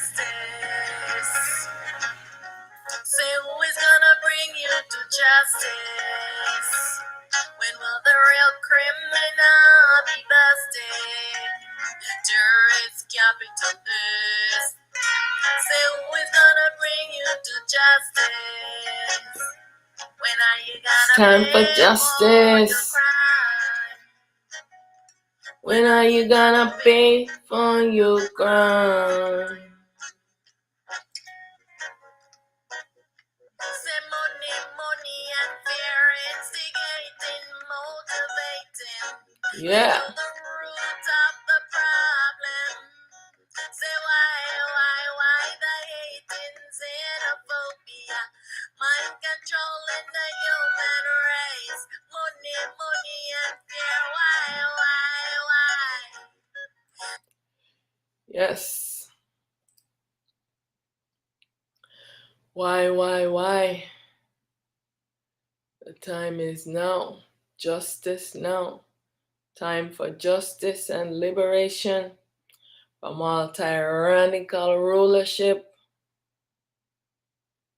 justice. Say who is gonna bring you to justice? When will the real criminal be busted? Terrorist capitalists. Say who is gonna bring you to justice? When are you gonna Time for pay justice. for your crime? When are you gonna pay for your crime? Say money, money and fear, instigating, motivating. Yeah. To the root of the problem. Say why the hating, xenophobia, mind controlling the human race. Money, money and fear, why? Yes. Why? The time is now. Justice now. Time for justice and liberation from all tyrannical rulership,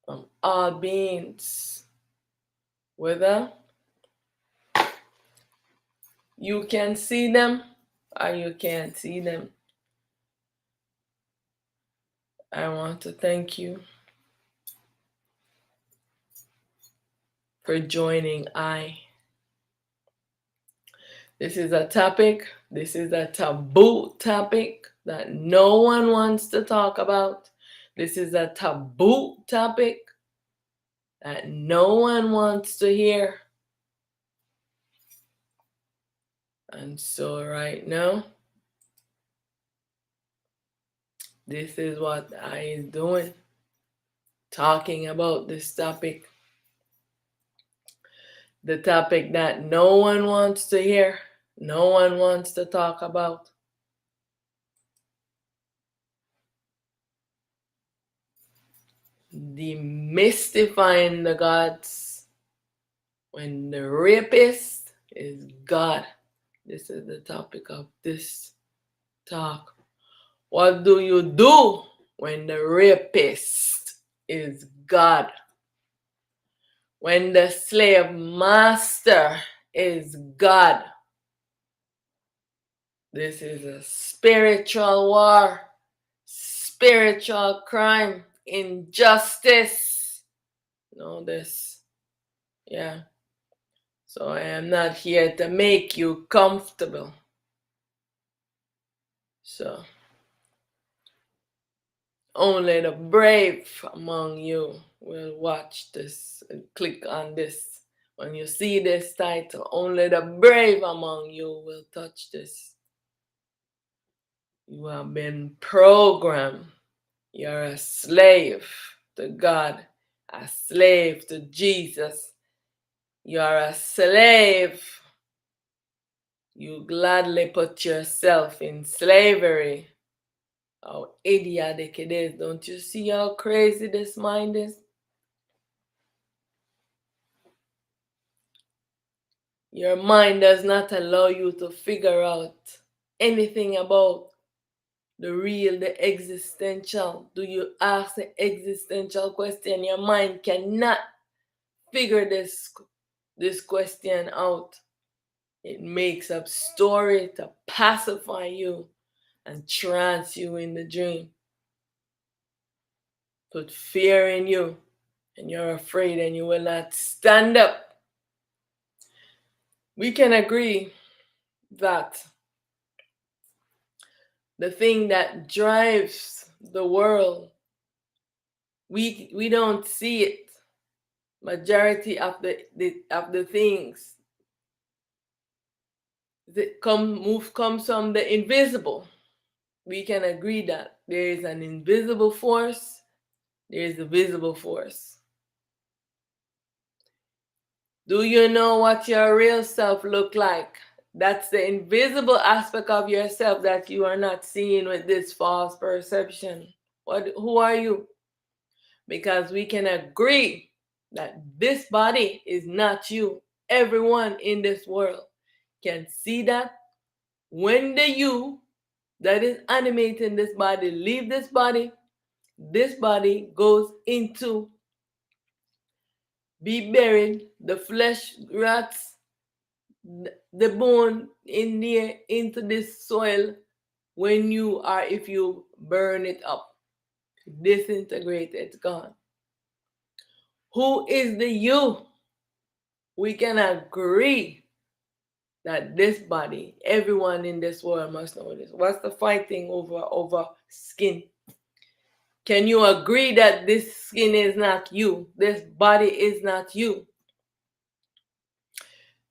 from all beings. Whether you can see them or you can't see them. I want to thank you for joining This is a topic, this is a taboo topic that no one wants to talk about. This is a taboo topic that no one wants to hear. And so right now, this is what I is doing, talking about this topic. The topic that no one wants to hear, no one wants to talk about. Demystifying the gods when the rapist is God. This is the topic of this talk. What do you do when the rapist is God? When the slave master is God? This is a spiritual war, spiritual crime, injustice. Know this. Yeah. So I am not here to make you comfortable. So only the brave among you will watch this and click on this. When you see this title, only the brave among you will touch this. You have been programmed. You're a slave to God, a slave to Jesus. You're a slave. You gladly put yourself in slavery. How idiotic it is. Don't you see how crazy this mind is? Your mind does not allow you to figure out anything about the real, the existential. Do you ask the existential question? Your mind cannot figure this question out. It makes up story to pacify you and trance you in the dream. Put fear in you, and you're afraid and you will not stand up. We can agree that the thing that drives the world, we don't see it. Majority of the things that comes from the invisible. We can agree that there is an invisible force, there is a visible force. Do you know what your real self look like? That's the invisible aspect of yourself that you are not seeing with this false perception. Who are you? Because we can agree that this body is not you. Everyone in this world can see that when the you that is animating this body leave this body, this body goes into be buried, the flesh rots, the bone in there into this soil when you are, if you burn it up, disintegrate, it's gone. Who is the you? We can agree that this body, everyone in this world must know this. What's the fighting over skin? Can you agree that this skin is not you? This body is not you?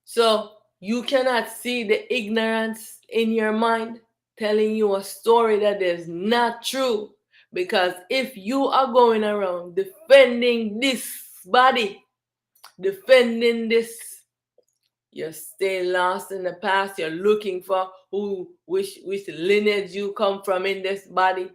So you cannot see the ignorance in your mind telling you a story that is not true. Because if you are going around defending this body, defending this, you stay lost in the past. You're looking for which lineage you come from in this body.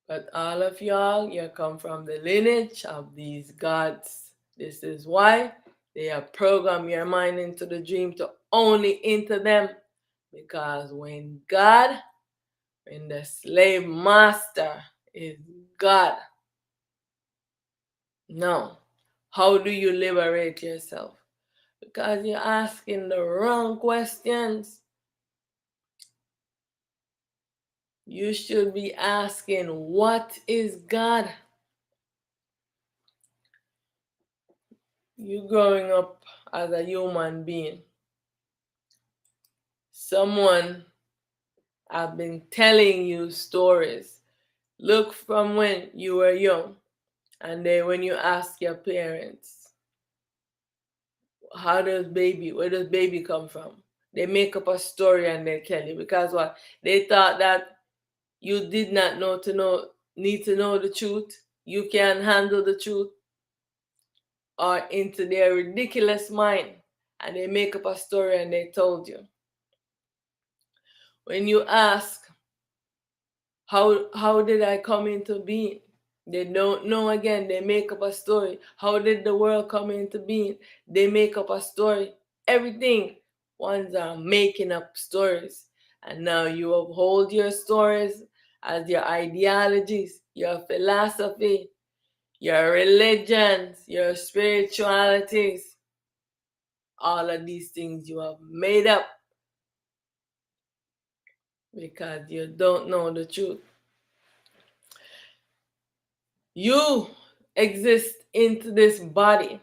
But all of y'all, you come from the lineage of these gods. This is why they have programmed your mind into the dream to only into them. Because when the slave master is God, no. How do you liberate yourself? Because you're asking the wrong questions. You should be asking, what is God? You growing up as a human being, someone have been telling you stories. Look from when you were young, and then when you ask your parents, where does baby come from? They make up a story and they tell you, because what? They thought that you did not need to know the truth. You can handle the truth, or into their ridiculous mind, and they make up a story and they told you. When you ask, how did I come into being? They don't know again. They make up a story. How did the world come into being? They make up a story. Everything. Ones are making up stories. And now you uphold your stories as your ideologies, your philosophy, your religions, your spiritualities. All of these things you have made up because you don't know the truth. You exist into this body,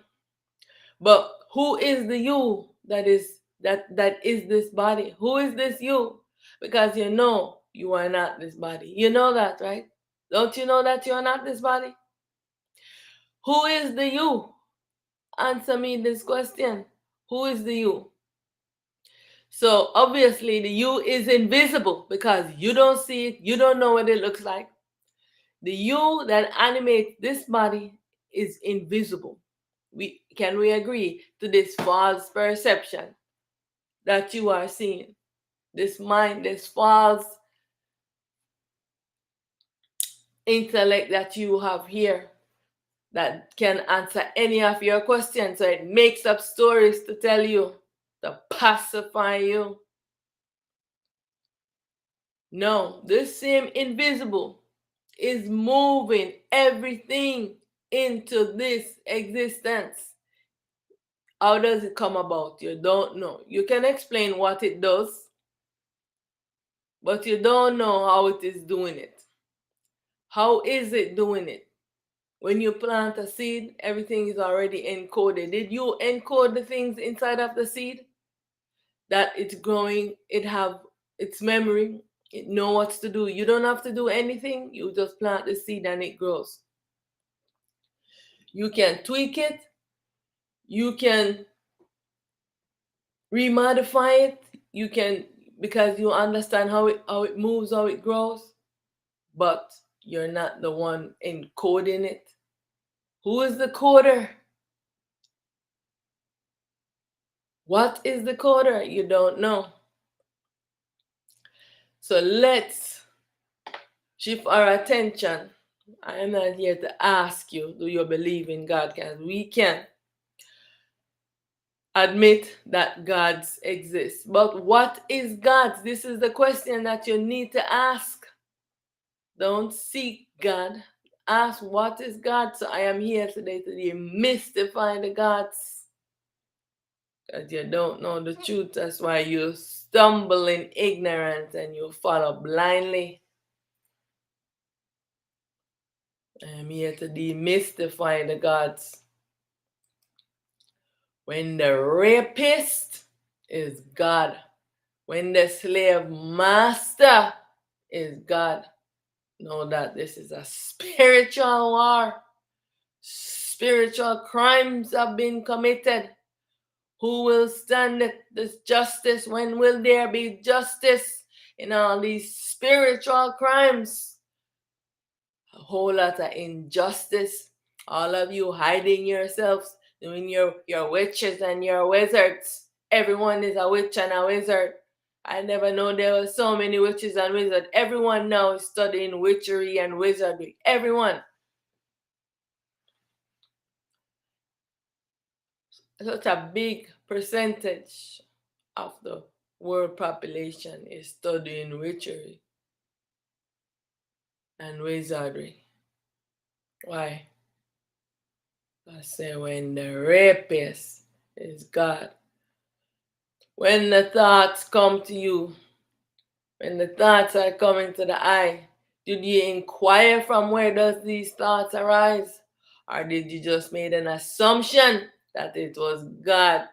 but who is the you that is this body? Who is this you? Because you know you are not this body. You know that, right? Don't you know that you are not this body? Who is the you? Answer me this question. Who is the you? So obviously the you is invisible because you don't see it. You don't know what it looks like. The you that animates this body is invisible. Can we agree to this false perception that you are seeing? This mind, this false intellect that you have here that can answer any of your questions. So it makes up stories to tell you, to pacify you. No, this same invisible is moving everything into this existence. How does it come about? You don't know. You can explain what it does, but you don't know how it is doing it. How is it doing it? When you plant a seed, everything is already encoded. Did you encode the things inside of the seed? That it's growing, it have its memory, it know what to do. You don't have to do anything. You just plant the seed and it grows. You can tweak it. You can remodify it. You can, because you understand how it moves, how it grows. But you're not the one encoding it. Who is the coder? What is the coder? You don't know. So let's shift our attention. I am not here to ask you, do you believe in God? Because we can. admit that gods exist. But what is God? This is the question that you need to ask. Don't seek God. Ask what is God. So I am here today to demystify the gods. Because you don't know the truth. That's why you stumble in ignorance and you follow blindly. I am here to demystify the gods. When the rapist is God, when the slave master is God, know that this is a spiritual war. Spiritual crimes have been committed. Who will stand this justice? When will there be justice in all these spiritual crimes? A whole lot of injustice. All of you hiding yourselves, doing your witches and your wizards. Everyone is a witch and a wizard. I never know there were so many witches and wizards. Everyone now is studying witchery and wizardry. Everyone. Such a big percentage of the world population is studying witchery and wizardry. Why? I say when the rapist is God. When the thoughts come to you, when the thoughts are coming to the eye, did you inquire from where does these thoughts arise? Or did you just make an assumption that it was God?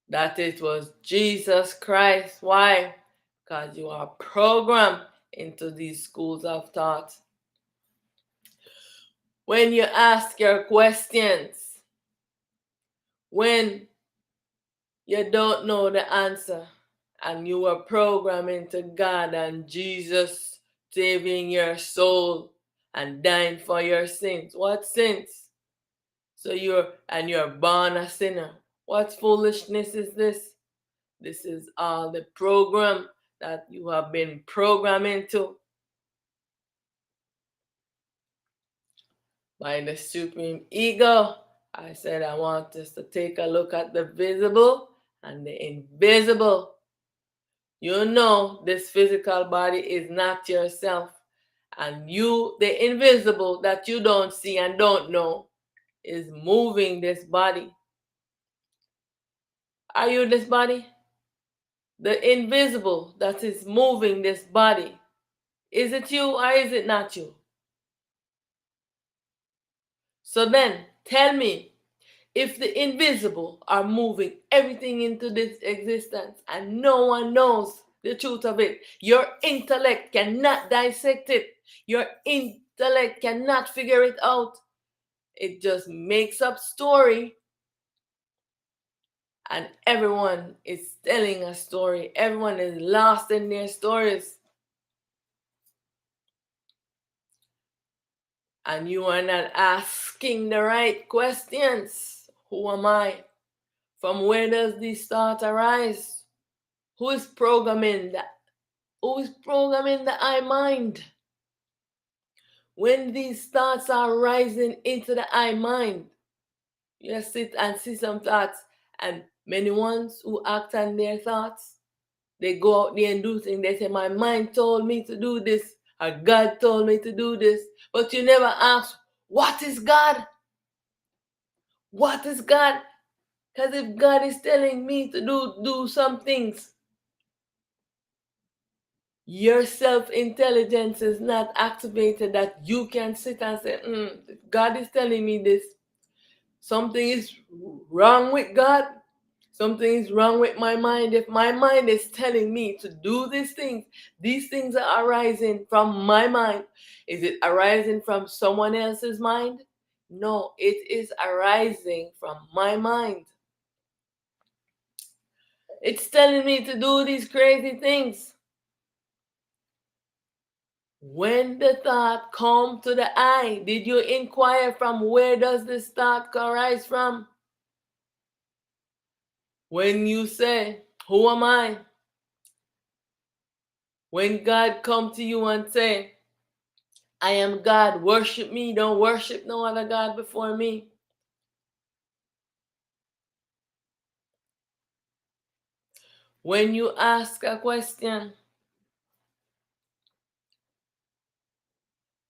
That it was Jesus Christ? Why? Because you are programmed into these schools of thought. When you ask your questions, when you don't know the answer, and you were programmed into God and Jesus saving your soul and dying for your sins. What sins? So you're born a sinner. What foolishness is this? This is all the program that you have been programmed into by the supreme ego. I said I want us to take a look at the visible and the invisible. You know this physical body is not yourself. And you, the invisible that you don't see and don't know, is moving this body. Are you this body? The invisible that is moving this body. Is it you or is it not you? So then, tell me, if the invisible are moving everything into this existence and no one knows the truth of it, your intellect cannot dissect it. Your intellect cannot figure it out. It just makes up story. And everyone is telling a story. Everyone is lost in their stories. And you are not asking the right questions. Who am I? From where does this thought arise? Who is programming that? Who is programming the I mind? When these thoughts are rising into the I mind, you sit and see some thoughts, and many ones who act on their thoughts, they go out there and do things. They say, my mind told me to do this, or God told me to do this. But you never ask, what is God? What is God? Because if God is telling me to do some things, your self-intelligence is not activated that you can sit and say, God is telling me this. Something is wrong with God. Something is wrong with my mind. If my mind is telling me to do these things are arising from my mind. Is it arising from someone else's mind? No, it is arising from my mind. It's telling me to do these crazy things. When the thought come to the eye, did you inquire from where does this thought arise from? When you say, who am I? When God come to you and say, I am God, worship me, don't worship no other God before me. When you ask a question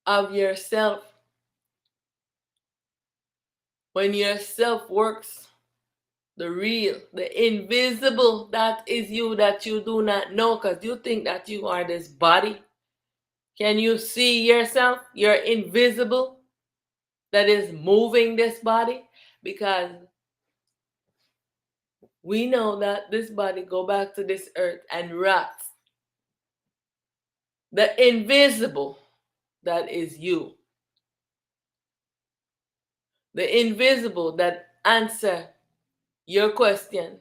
of yourself, when yourself works, the real, the invisible, that is you that you do not know because you think that you are this body. Can you see yourself? You're invisible that is moving this body, because we know that this body go back to this earth and rots. The invisible, that is you. The invisible that answer your question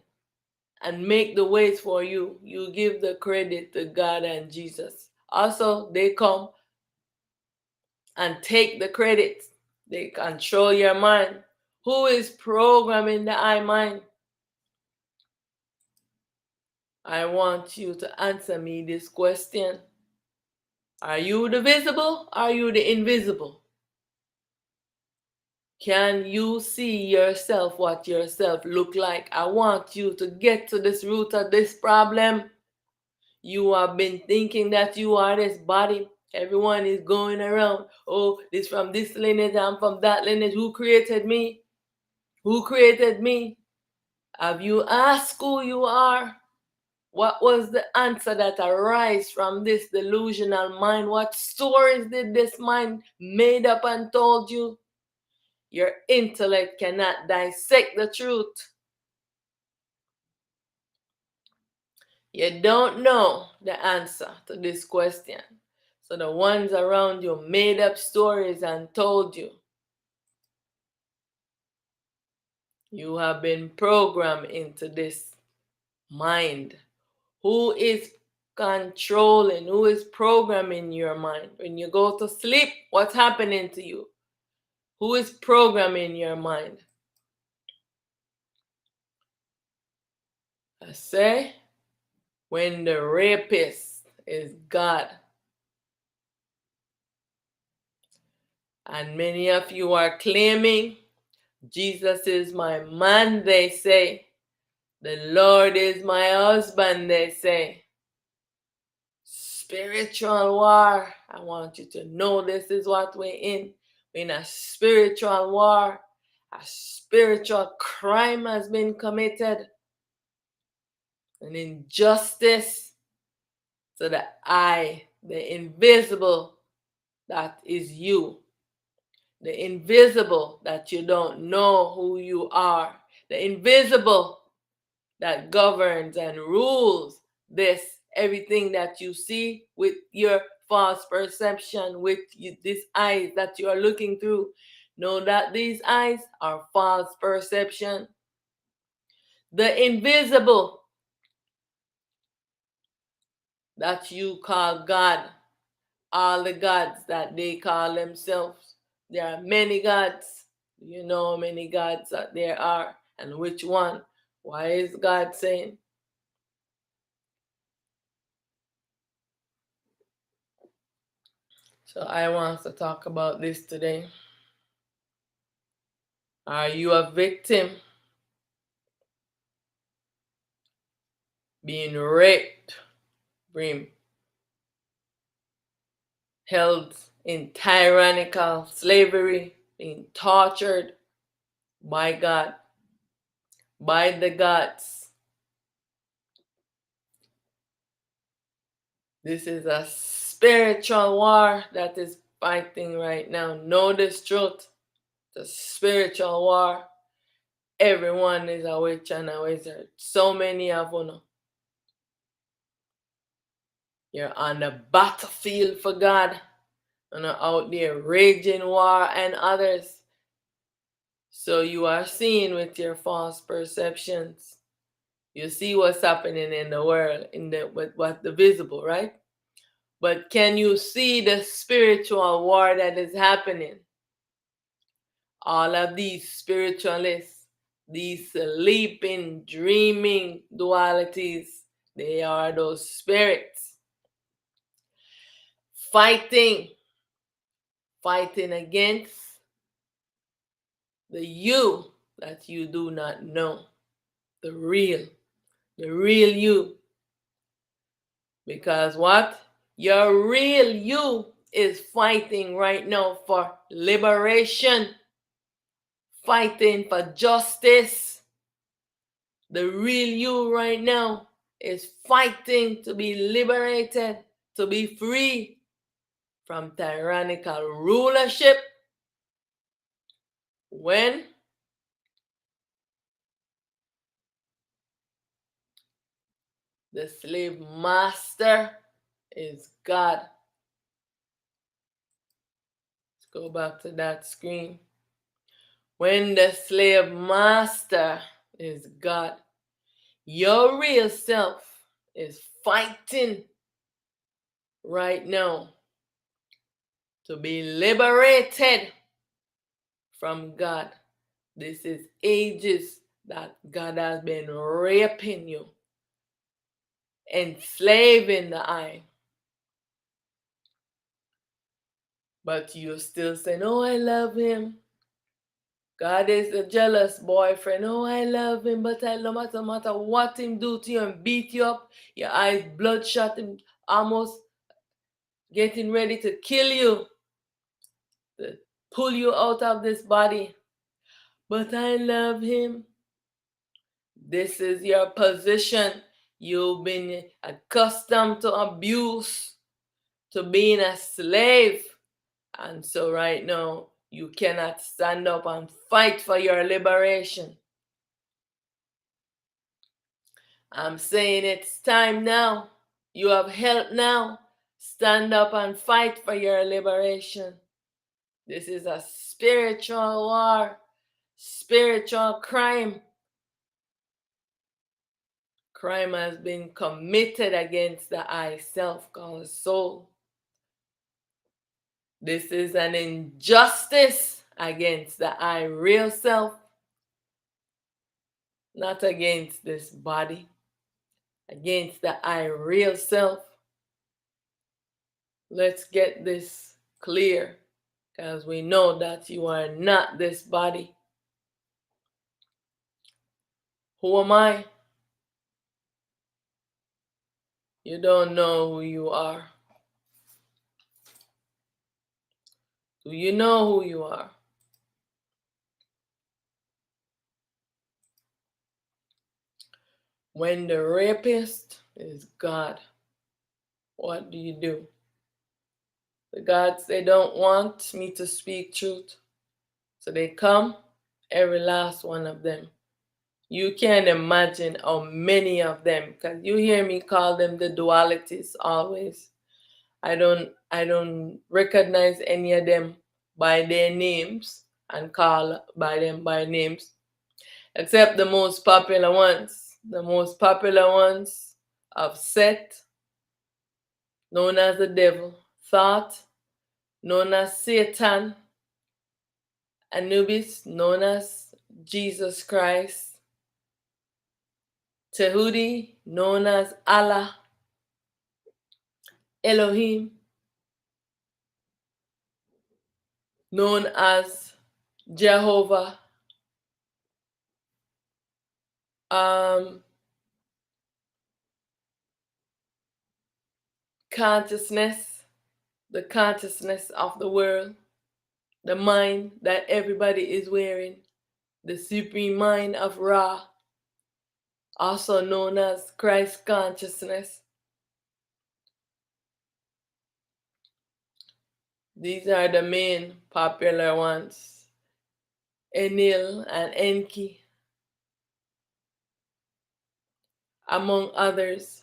and make the ways for you. You give the credit to God and Jesus. Also, they come and take the credit. They control your mind. Who is programming the I mind? I want you to answer me this question. Are you the visible? Are you the invisible? Can you see yourself, what yourself look like? I want you to get to this root of this problem. You have been thinking that you are this body. Everyone is going around. Oh, this from this lineage, I'm from that lineage. Who created me? Who created me? Have you asked who you are? What was the answer that arise from this delusional mind? What stories did this mind made up and told you? Your intellect cannot dissect the truth. You don't know the answer to this question. So the ones around you made up stories and told you. You have been programmed into this mind. Who is controlling? Who is programming your mind? When you go to sleep, what's happening to you? Who is programming your mind? I say, when the rapist is God. And many of you are claiming, Jesus is my man, they say. The Lord is my husband, they say. Spiritual war. I want you to know this is what we're in. We're in a spiritual war. A spiritual crime has been committed. An injustice to the I, the invisible that is you. The invisible that you don't know who you are. The invisible that governs and rules this, everything that you see with your false perception, with these eyes that you are looking through. Know that these eyes are false perception. The invisible that you call God, all the gods that they call themselves. There are many gods. You know how many gods that there are, and which one? Why is God saying? So I want to talk about this today. Are you a victim? Being raped, being held in tyrannical slavery, being tortured by God, by the gods. This is a spiritual war that is fighting right now. Know this truth. The spiritual war. Everyone is a witch and a wizard. So many of you. You're on the battlefield for God. And out there raging war and others. So you are seeing with your false perceptions. You see what's happening in the world, in the what the visible, right? But can you see the spiritual war that is happening? All of these spiritualists, these sleeping, dreaming dualities, they are those spirits fighting against the you that you do not know, the real you. Because what? Your real you is fighting right now for liberation, fighting for justice. The real you right now is fighting to be liberated, to be free from tyrannical rulership. When the slave master is God. Let's go back to that screen. When the slave master is God, your real self is fighting right now to be liberated from God. This is ages that God has been raping you, enslaving the I. But you still say, "Oh, I love him." God is a jealous boyfriend. "Oh, I love him, but I no matter what him do to you and beat you up, your eyes bloodshot, him almost getting ready to kill you, to pull you out of this body. But I love him." This is your position. You've been accustomed to abuse, to being a slave. And so right now, you cannot stand up and fight for your liberation. I'm saying it's time now. You have help now. Stand up and fight for your liberation. This is a spiritual war, spiritual crime. Crime has been committed against the I self called soul. This is an injustice against the I real self, not against this body, against the I real self. Let's get this clear, because we know that you are not this body. Who am I? You don't know who you are. Do you know who you are? When the rapist is God, what do? The gods, they don't want me to speak truth. So they come, every last one of them. You can't imagine how many of them, because you hear me call them the dualities always. I don't recognize any of them by their names and call by them by names, except the most popular ones. The most popular ones of Set, known as the devil, Thought, known as Satan, Anubis, known as Jesus Christ, Tehudi, known as Allah, Elohim, known as Jehovah, consciousness, the consciousness of the world, the mind that everybody is wearing, the supreme mind of Ra, also known as Christ consciousness. These are the main popular ones. Enil and Enki, among others.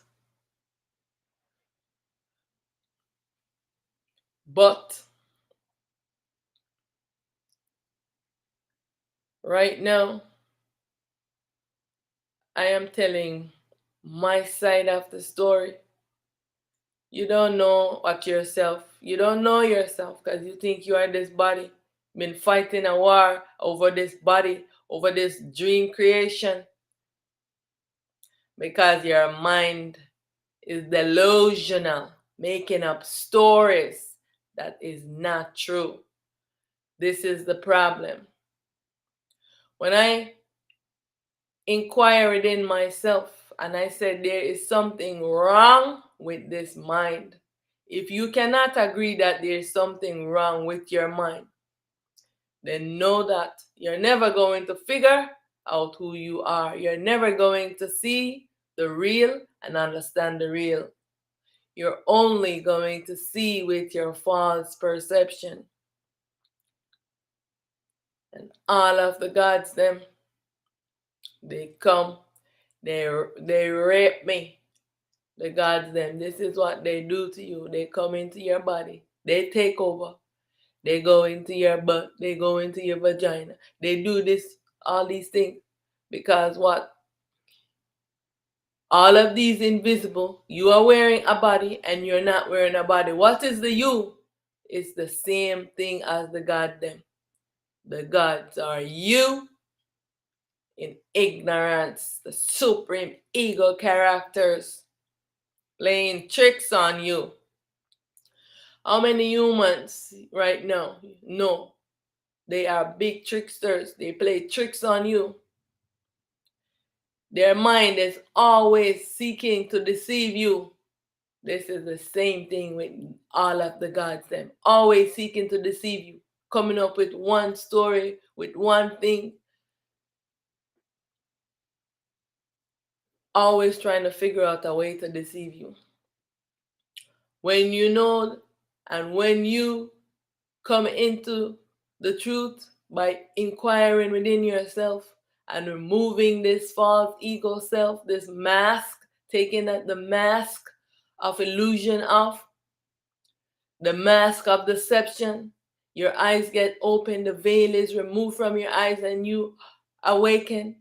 But right now, I am telling my side of the story. You don't know what yourself, you don't know yourself because you think you are this body. Been fighting a war over this body, over this dream creation, because your mind is delusional, making up stories that is not true. This is the problem. When I inquired in myself and I said there is something wrong with this mind. If you cannot agree that there's something wrong with your mind, then know that you're never going to figure out who you are. You're never going to see the real and understand the real. You're only going to see with your false perception. And all of the gods, them, they come, they rape me. The gods, them, this is what they do to you. They come into your body, they take over. They go into your butt, they go into your vagina. They do this, all these things. Because what? All of these invisible, you are wearing a body and you're not wearing a body. What is the you? It's the same thing as the God them. The gods are you in ignorance, the supreme ego characters playing tricks on you. How many humans right now? No. They are big tricksters. They play tricks on you. Their mind is always seeking to deceive you. This is the same thing with all of the gods, them. Always seeking to deceive you. Coming up with one story, with one thing. Always trying to figure out a way to deceive you. When you know and when you come into the truth by inquiring within yourself and removing this false ego self, this mask, taking the mask of illusion off, the mask of deception, your eyes get open, the veil is removed from your eyes and you awaken,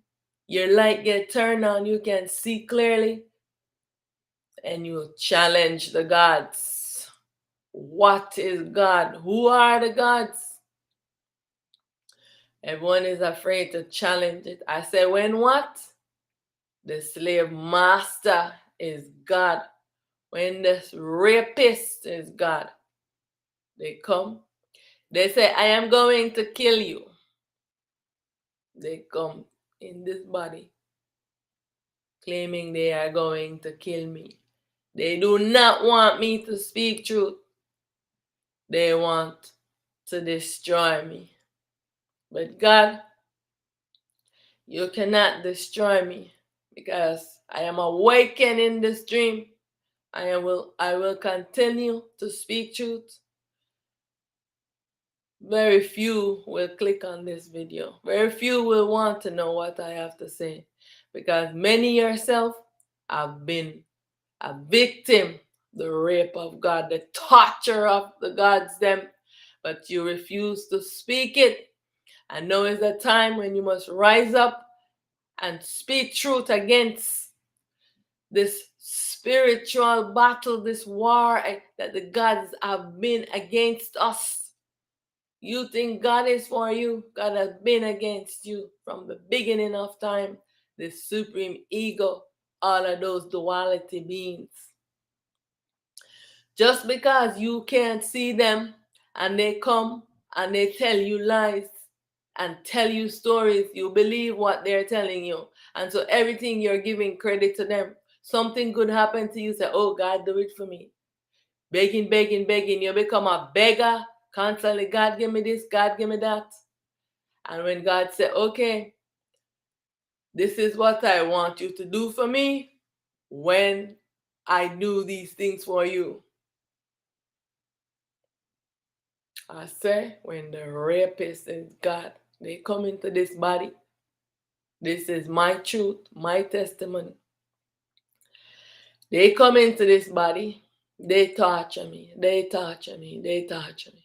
your light get turned on, you can see clearly, and you challenge the gods. What is God? Who are the gods? Everyone is afraid to challenge it. I say, when what? The slave master is God. When the rapist is God. They come. They say, I am going to kill you. They come in this body, claiming they are going to kill me. They do not want me to speak truth. They want to destroy me. But God, you cannot destroy me because I am awakened in this dream. I will continue to speak truth. Very few will click on this video. Very few will want to know what I have to say because many yourself have been a victim, the rape of God, the torture of the gods them, but you refuse to speak it. And now is the time when you must rise up and speak truth against this spiritual battle, this war that the gods have been against us. You think God is for you, God has been against you from the beginning of time. The supreme ego, all of those duality beings. Just because you can't see them and they come and they tell you lies and tell you stories, you believe what they're telling you. And so everything you're giving credit to them. Something could happen to you, say, oh, God, do it for me. Begging, begging, begging. You become a beggar constantly. God, give me this. God, give me that. And when God said, okay, this is what I want you to do for me when I do these things for you. I say, when the rapist is God, they come into this body. This is my truth, my testimony. They come into this body. They torture me. They torture me. They torture me.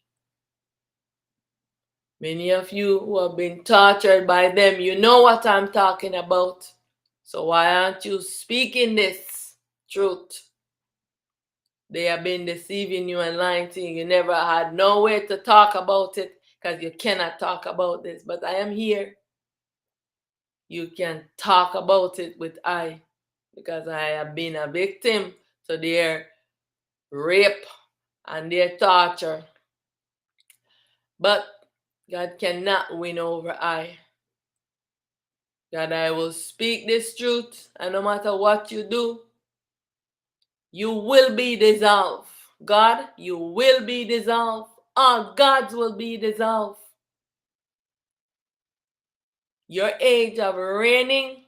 Many of you who have been tortured by them, you know what I'm talking about. So why aren't you speaking this truth? They have been deceiving you and lying to you. You never had no way to talk about it because you cannot talk about this. But I am here. You can talk about it with I, because I have been a victim to their rape and their torture. But God cannot win over I. God, I will speak this truth, and no matter what you do, You will be dissolved. God, you will be dissolved. All gods will be dissolved. Your age of reigning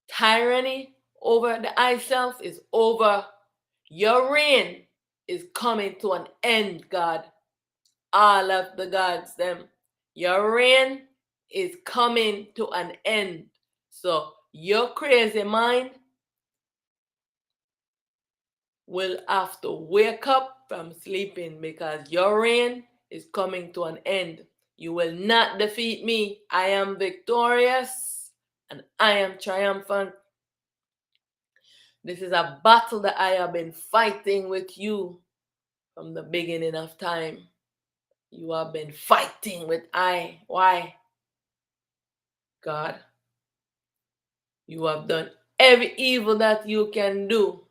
tyranny over the I self is over. Your reign is coming to an end, God. All of the gods, them. Your reign is coming to an end. So your crazy mind will have to wake up from sleeping because your reign is coming to an end. You will not defeat me. I am victorious and I am triumphant. This is a battle that I have been fighting with you from the beginning of time. You have been fighting with I. Why? God, you have done every evil that you can do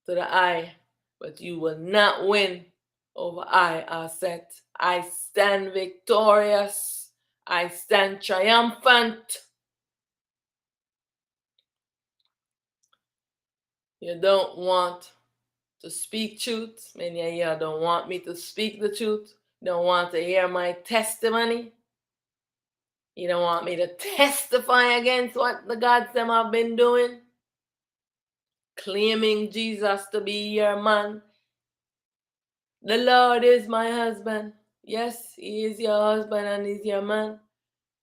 to the I, but you will not win over I, Set. I stand victorious. I stand triumphant. You don't want to speak truth. Many of you don't want me to speak the truth. Don't want to hear my testimony. You don't want me to testify against what the gods them have been doing. Claiming Jesus to be your man. The Lord is my husband. Yes, he is your husband and he's your man.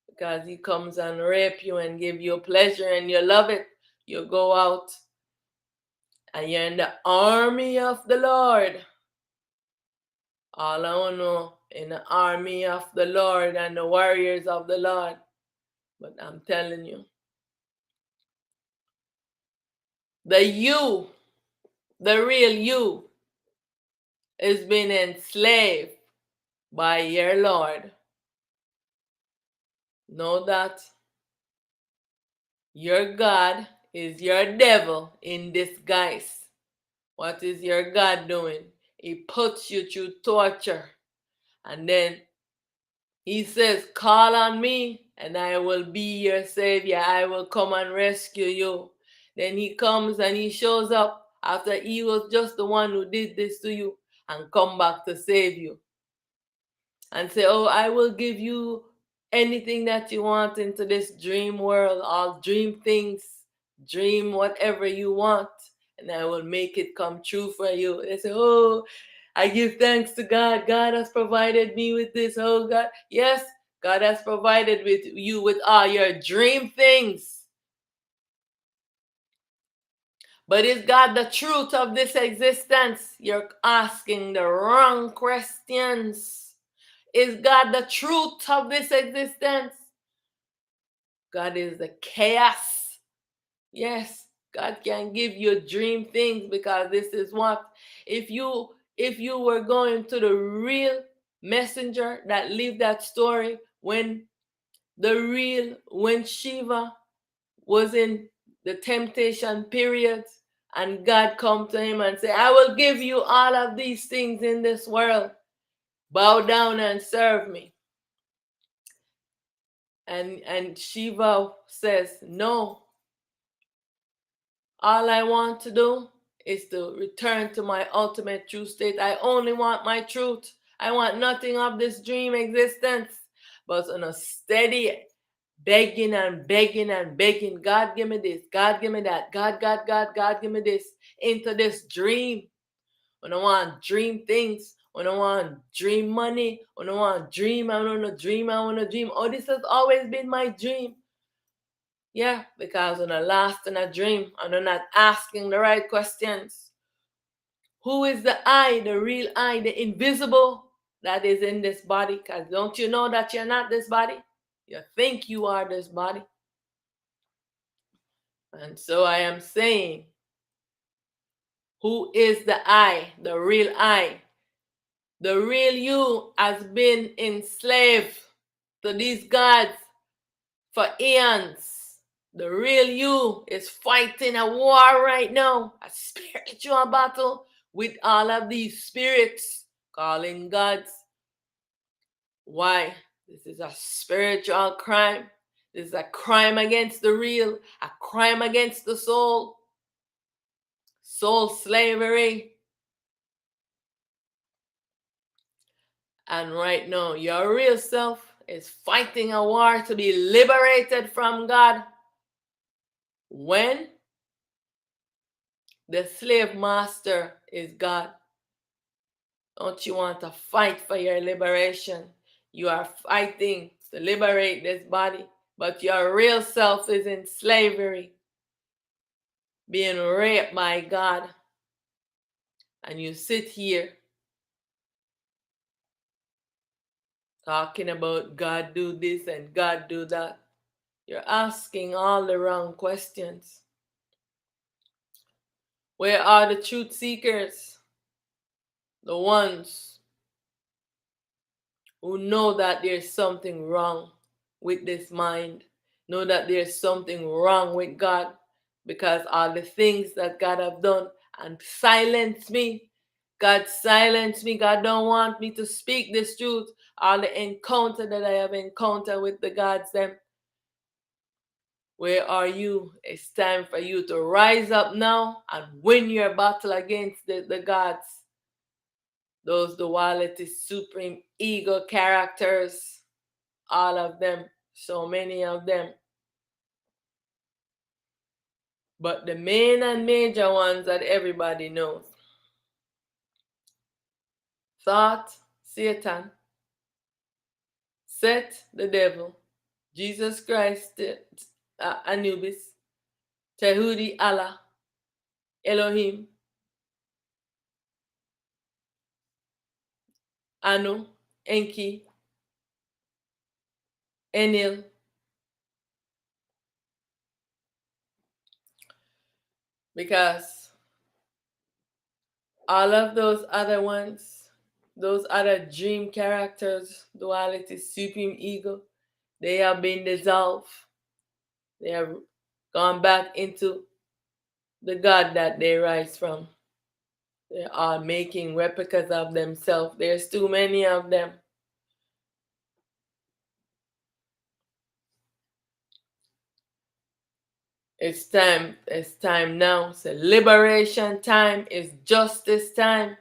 Because he comes and rape you and give you pleasure and you love it. You go out and you're in the army of the Lord. All I want to know, in the army of the Lord and the warriors of the Lord. But I'm telling you, the you, the real you, is being enslaved by your Lord. Know that your God is your devil in disguise. What is your God doing? He puts you through torture. And then he says, call on me and I will be your savior. I will come and rescue you. Then he comes and he shows up after he was just the one who did this to you and come back to save you. And say, oh, I will give you anything that you want into this dream world. I'll dream things, dream whatever you want, and I will make it come true for you. They say, oh, I give thanks to God. God has provided me with this. Oh, God. Yes, God has provided with you with all your dream things. But is God the truth of this existence? You're asking the wrong questions. Is God the truth of this existence? God is the chaos. Yes, God can give you dream things because this is what, if you were going to the real messenger that lived that story when Shiva was in the temptation period and God come to him and say, I will give you all of these things in this world. Bow down and serve me. And Shiva says, no, all I want to do is to return to my ultimate true state. I only want my truth. I want nothing of this dream existence. But on a steady begging and begging and begging, God give me this, God give me that, God, give me this, into this dream. When I want dream things, when I want dream money, when I want dream, I want to dream, I want to dream. Oh, this has always been my dream. Yeah, because when I lost in a dream and I'm not asking the right questions. Who is the I, the real I, the invisible that is in this body? Because don't you know that you're not this body? You think you are this body. And so I am saying, who is the I, the real I? The real you has been enslaved to these gods for eons. The real you is fighting a war right now, a spiritual battle with all of these spirits calling gods. Why? This is a spiritual crime. This is a crime against the real, a crime against the soul. soul slavery. And right now, your real self is fighting a war to be liberated from God. When the slave master is God, don't you want to fight for your liberation? You are fighting to liberate this body, but your real self is in slavery, being raped by God. And you sit here talking about God do this and God do that. You're asking all the wrong questions. Where are the truth seekers? The ones who know that there's something wrong with this mind, know that there's something wrong with God, because all the things that God have done and silence me. God silence me. God don't want me to speak this truth. All the encounter that I have encountered with the gods them. Where are you? It's time for you to rise up now and win your battle against the gods. Those duality, supreme ego characters, all of them, so many of them. But the main and major ones that everybody knows: thought, Satan; Set, the devil; Jesus Christ, Anubis; Tehudi, Allah; Elohim; Anu, Enki; Enil. Because all of those other ones, those other dream characters, duality, supreme ego, they have been dissolved. They have gone back into the God that they rise from. They are making replicas of themselves. There's too many of them. It's time. It's time now. It's a liberation time. It's justice time.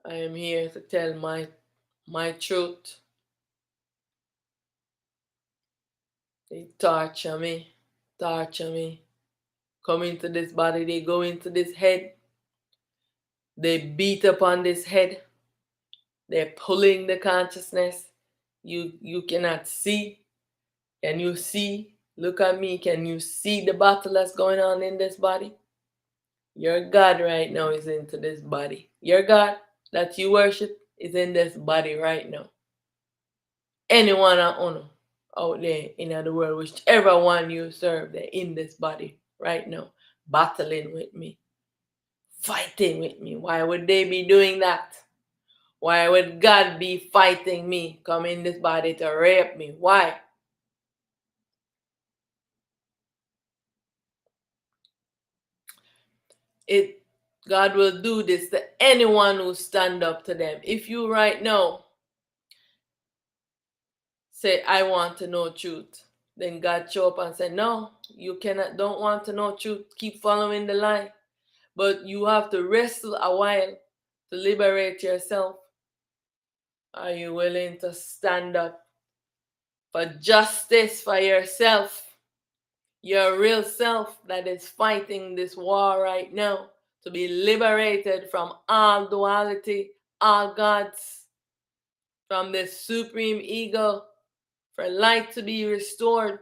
I am here to tell my truth. They torture me. Torture me. Come into this body. They go into this head. They beat upon this head. They're pulling the consciousness. You cannot see. Can you see? Look at me. Can you see the battle that's going on in this body? Your God right now is into this body. Your God that you worship is in this body right now. Anyone out there in the world, whichever one you serve, they're in this body right now, battling with me, fighting with me. Why would they be doing that? Why would God be fighting me, come in this body to rape me? Why? God will do this to anyone who stand up to them. If you right now say, I want to know truth, then God show up and say, no, you don't want to know truth. Keep following the lie. But you have to wrestle a while to liberate yourself. Are you willing to stand up for justice for yourself? Your real self that is fighting this war right now to be liberated from all duality, all gods, from this supreme ego, for light to be restored.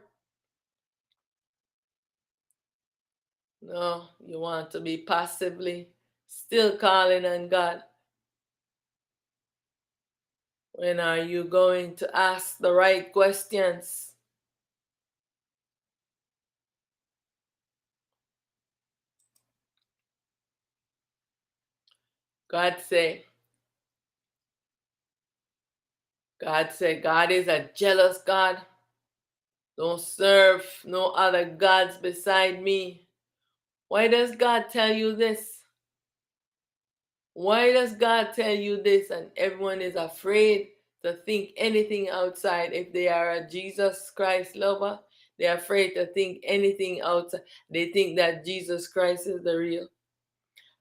No, you want to be passively still calling on God. When are you going to ask the right questions? God said, God is a jealous God. Don't serve no other gods beside me. Why does God tell you this? Why does God tell you this and everyone is afraid to think anything outside? If they are a Jesus Christ lover, They're afraid to think anything outside. They think that Jesus Christ is the real.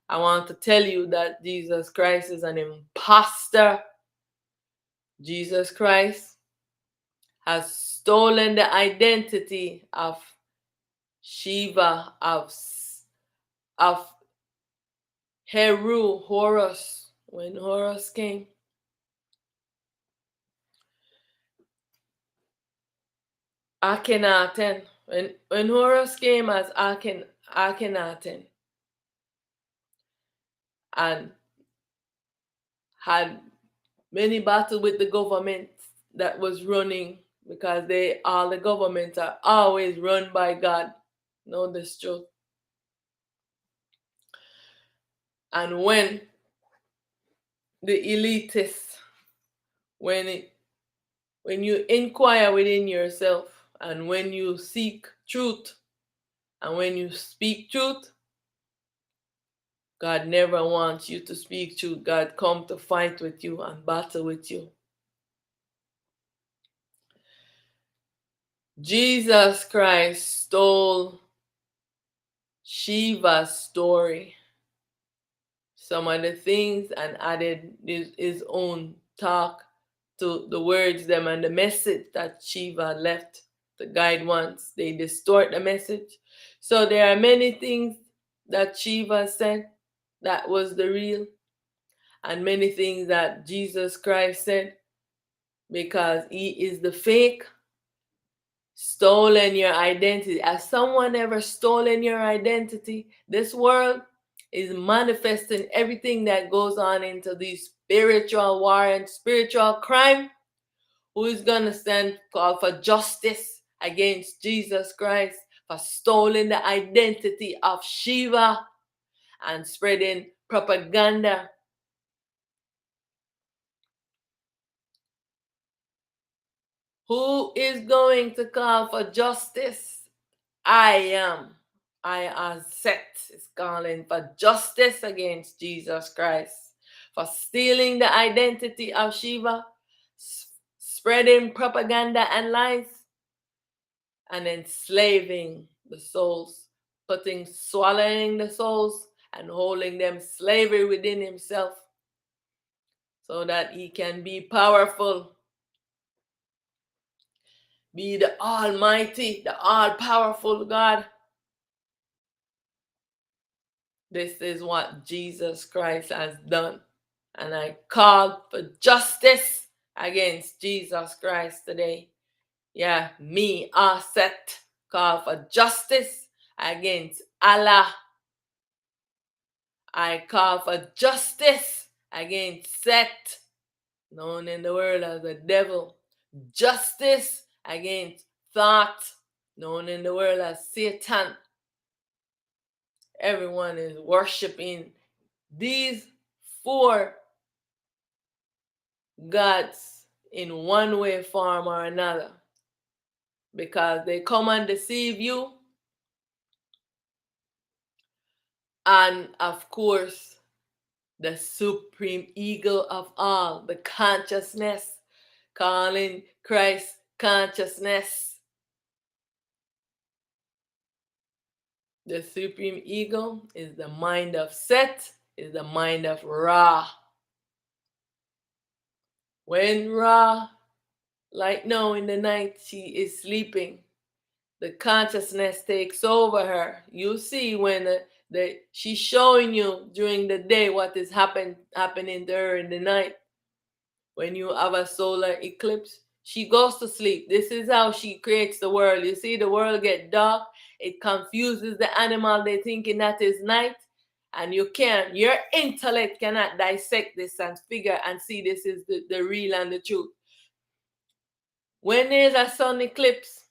I want to tell you that Jesus Christ is an imposter. Jesus Christ has stolen the identity of Shiva, of Horus. When Horus came, Akhenaten. When Horus came as Akhenaten and had many battles with the government that was running, because all the governments are always run by God. Know this truth. And when the elitists, when you inquire within yourself, and when you seek truth, and when you speak truth, God never wants you to speak truth. God come to fight with you and battle with you. Jesus Christ stole Shiva's story, some of the things, and added his own talk to the words them and the message that Shiva left to guide ones. They distort the message. So there are many things that Shiva said that was the real, and many things that Jesus Christ said, because he is the fake, stolen your identity. Has someone ever stolen your identity? This world is manifesting everything that goes on into these spiritual war and spiritual crime. Who is going to stand call for justice against Jesus Christ for stoling the identity of Shiva and spreading propaganda? Who is going to call for justice? I am. Set is calling for justice against Jesus Christ for stealing the identity of Shiva, spreading propaganda and lies, and enslaving the souls, swallowing the souls and holding them slavery within himself, so that he can be powerful, be the almighty, the all-powerful God. This is what Jesus Christ has done. And I call for justice against Jesus Christ today. Yeah, me, Aset, call for justice against Allah. I call for justice against Set, known in the world as the devil. Justice against Thought, known in the world as Satan. Everyone is worshiping these four gods in one way, form, or another, because they come and deceive you. And of course, the supreme ego of all, the consciousness, calling Christ consciousness. The supreme ego is the mind of Set, is the mind of Ra. When Ra, like now in the night, she is sleeping, the consciousness takes over her. You see when she's showing you during the day what is happening to her in the night. When you have a solar eclipse, she goes to sleep. This is how she creates the world. You see the world get dark. It confuses the animal. They thinking that is night. And your intellect cannot dissect this and figure and see this is the real and the truth. When there's a sun eclipse,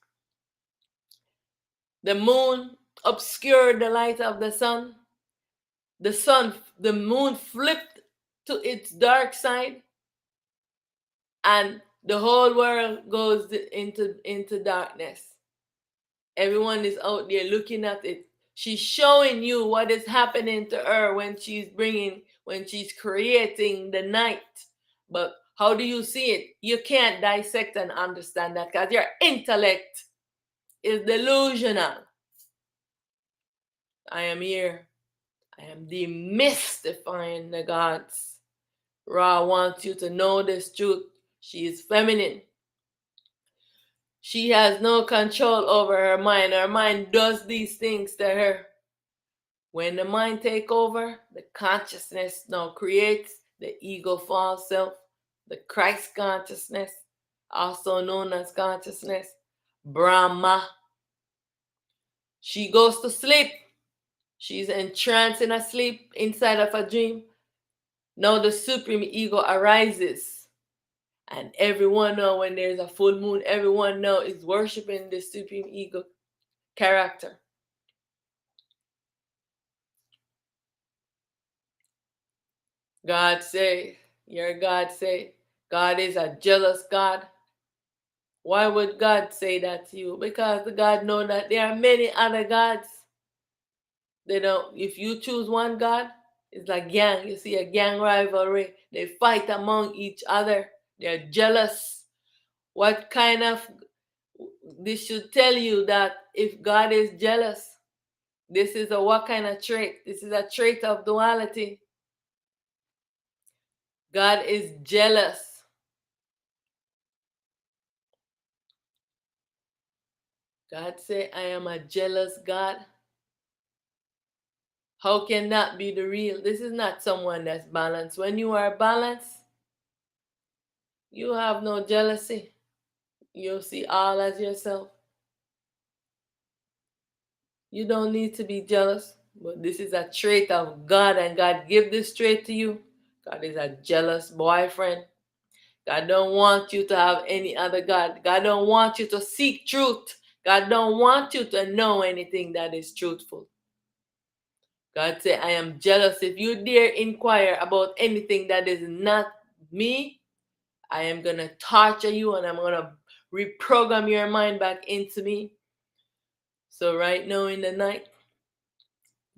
the moon obscured the light of the sun. The moon flipped to its dark side, and the whole world goes into darkness. Everyone is out there looking at it. She's showing you what is happening to her when she's creating the night. But how do you see it? You can't dissect and understand that because your intellect is delusional. I am here. I am demystifying the gods. Ra wants you to know this truth. She is feminine. She has no control over her mind. Her mind does these things to her. When the mind take over, the consciousness now creates the ego false self, the Christ consciousness, also known as consciousness, Brahma. She goes to sleep. She's entranced in a sleep inside of a dream. Now the supreme ego arises. And everyone now when there's a full moon, everyone now is worshiping the supreme ego character. God say, your God say, God is a jealous God. Why would God say that to you? Because the God know that there are many other gods. They don't. If you choose one God, it's like gang. You see a gang rivalry. They fight among each other. They're jealous. What kind of? This should tell you that if God is jealous, this is a what kind of trait? This is a trait of duality. God is jealous. God say, I am a jealous God. How can that be the real? This is not someone that's balanced. When you are balanced, you have no jealousy. You see all as yourself. You don't need to be jealous, but this is a trait of God, and God give this trait to you. God is a jealous boyfriend. God don't want you to have any other God. God don't want you to seek truth. God don't want you to know anything that is truthful. God say, I am jealous. If you dare inquire about anything that is not me, I am going to torture you and I'm going to reprogram your mind back into me. So right now in the night,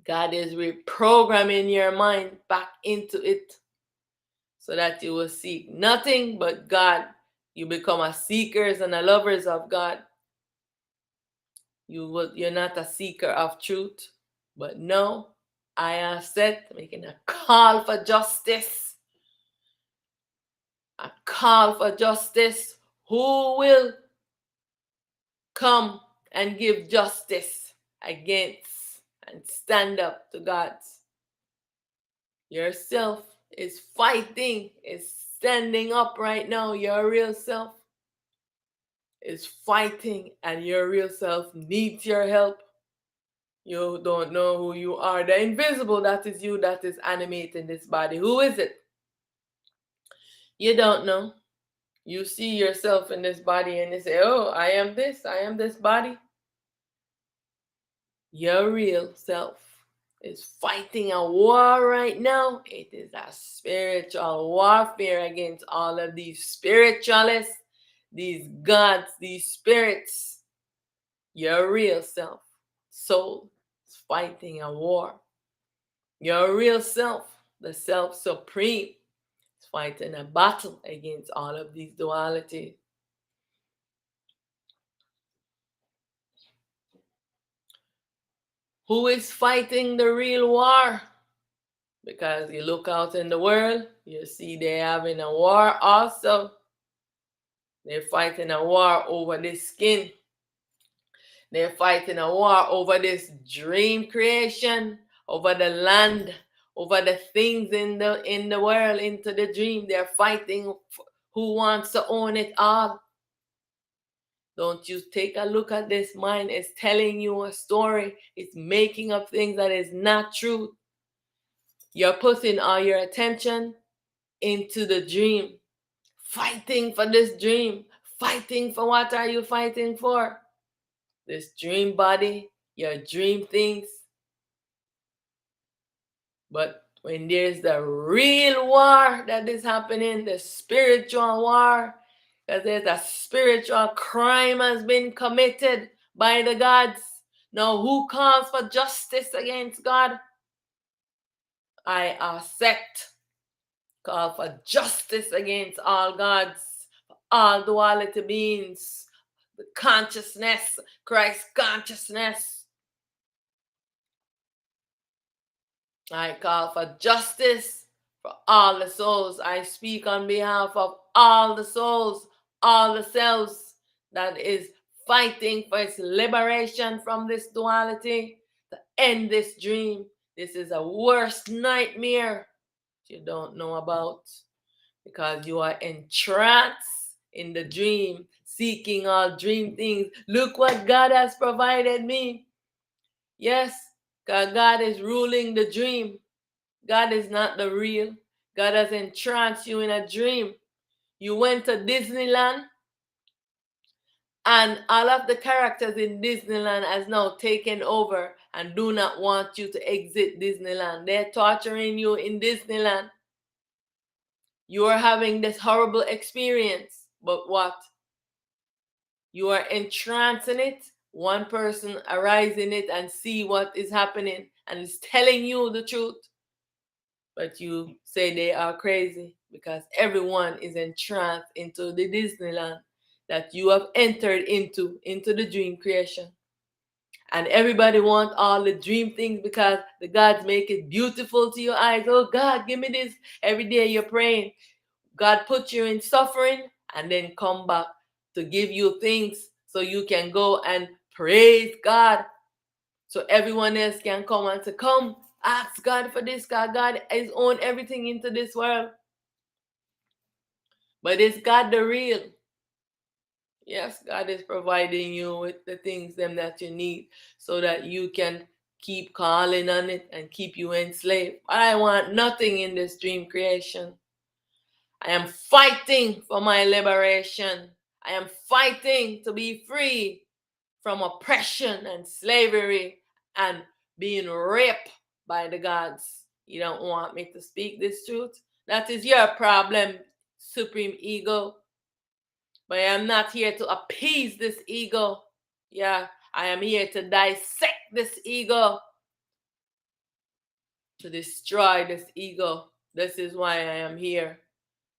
God is reprogramming your mind back into it so that you will seek nothing but God. You become a seekers and a lovers of God. You're not a seeker of truth. But no, I am set making a call for justice. A call for justice. Who will come and give justice against and stand up to God's? Yourself is fighting, is standing up right now. Your real self is fighting, and your real self needs your help. You don't know who you are. The invisible, that is you, that is animating this body. Who is it? You don't know. You see yourself in this body and you say, oh, I am this body. Your real self is fighting a war right now. It is a spiritual warfare against all of these spiritualists, these gods, these spirits. Your real self, soul, is fighting a war. Your real self, the self supreme, is fighting a battle against all of these dualities. Who is fighting the real war? Because you look out in the world, you see they're having a war also. They're fighting a war over this skin. They're fighting a war over this dream creation, over the land, over the things in the world, into the dream. They're fighting who wants to own it all. Don't you take a look at this mind. It's telling you a story. It's making up things that is not true. You're putting all your attention into the dream. Fighting for this dream. Fighting for what are you fighting for? This dream body, your dream things. But when there's the real war that is happening, the spiritual war, because there's a spiritual crime has been committed by the gods. Now, who calls for justice against God? I accept. Call for justice against all gods, all duality beings, the consciousness, Christ consciousness. I call for justice for all the souls. I speak on behalf of all the souls, all the selves that is fighting for its liberation from this duality, to end this dream. This is a worst nightmare you don't know about, because you are entranced in the dream, seeking all dream things. Look what God has provided me. Yes, because God is ruling the dream. God is not the real. God has entranced you in a dream. You went to Disneyland, and all of the characters in Disneyland has now taken over and do not want you to exit Disneyland. They're torturing you in Disneyland. You are having this horrible experience, but what? You are entranced in it. One person arise in it and see what is happening and is telling you the truth. But you say they are crazy because everyone is entranced into the Disneyland that you have entered into the dream creation. And everybody wants all the dream things because the gods make it beautiful to your eyes. Oh God, give me this. Every day you're praying. God put you in suffering and then come back to give you things so you can go and praise God. So everyone else can come and say, come, ask God for this, God. God is own everything into this world. But is God the real? Yes, God is providing you with the things them that you need so that you can keep calling on it and keep you enslaved. I want nothing in this dream creation. I am fighting for my liberation. I am fighting to be free from oppression and slavery and being raped by the gods. You don't want me to speak this truth? That is your problem, supreme ego. But I am not here to appease this ego. Yeah, I am here to dissect this ego, to destroy this ego. This is why I am here.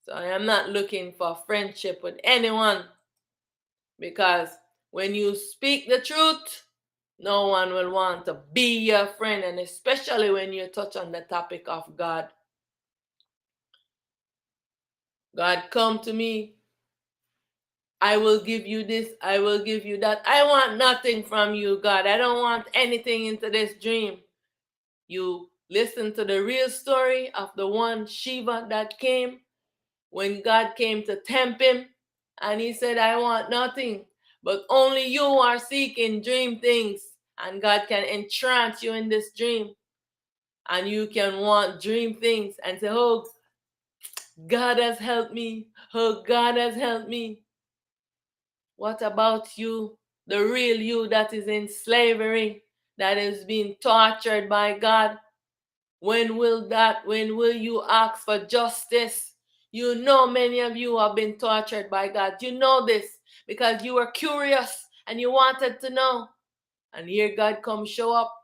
So I am not looking for friendship with anyone, because when you speak the truth, no one will want to be your friend, and especially when you touch on the topic of God. God, come to me. I will give you this. I will give you that. I want nothing from you, God. I don't want anything into this dream. You listen to the real story of the one Shiva that came when God came to tempt him, and he said, I want nothing, but only you are seeking dream things, and God can entrance you in this dream, and you can want dream things and say, oh, God has helped me. Oh, God has helped me. What about you, the real you that is in slavery, that is being tortured by God? When will you ask for justice? You know many of you have been tortured by God. You know this because you were curious and you wanted to know. And here God come show up,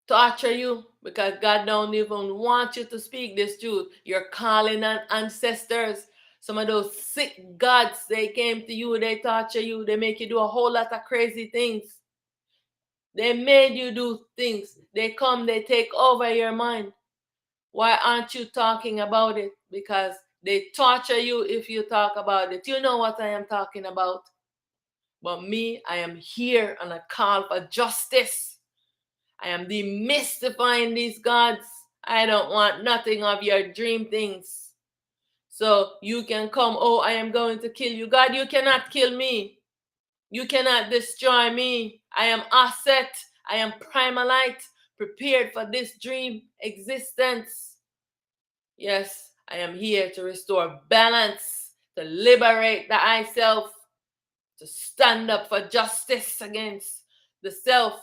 torture you because God don't even want you to speak this truth. You're calling on ancestors. Some of those sick gods, they came to you, they torture you, they make you do a whole lot of crazy things. They made you do things. They come, they take over your mind. Why aren't you talking about it? Because they torture you if you talk about it. You know what I am talking about. But me, I am here on a call for justice. I am demystifying these gods. I don't want nothing of your dream things. So you can come, oh, I am going to kill you. God, you cannot kill me. You cannot destroy me. I am Aset. I am Primalite, prepared for this dream existence. Yes, I am here to restore balance, to liberate the I self, to stand up for justice against the self.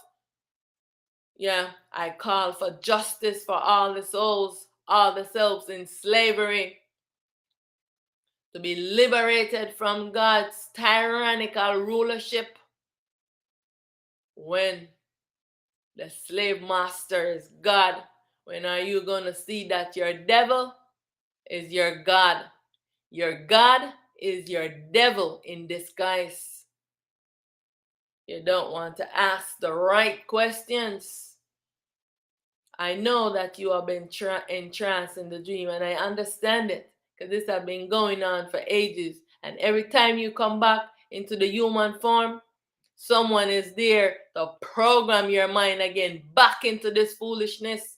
Yeah, I call for justice for all the souls, all the selves in slavery, to be liberated from God's tyrannical rulership. When the slave master is God, when are you going to see that your devil is your God? Your God is your devil in disguise. You don't want to ask the right questions. I know that you have been entranced in the dream, and I understand it because this has been going on for ages. And every time you come back into the human form, someone is there to program your mind again back into this foolishness.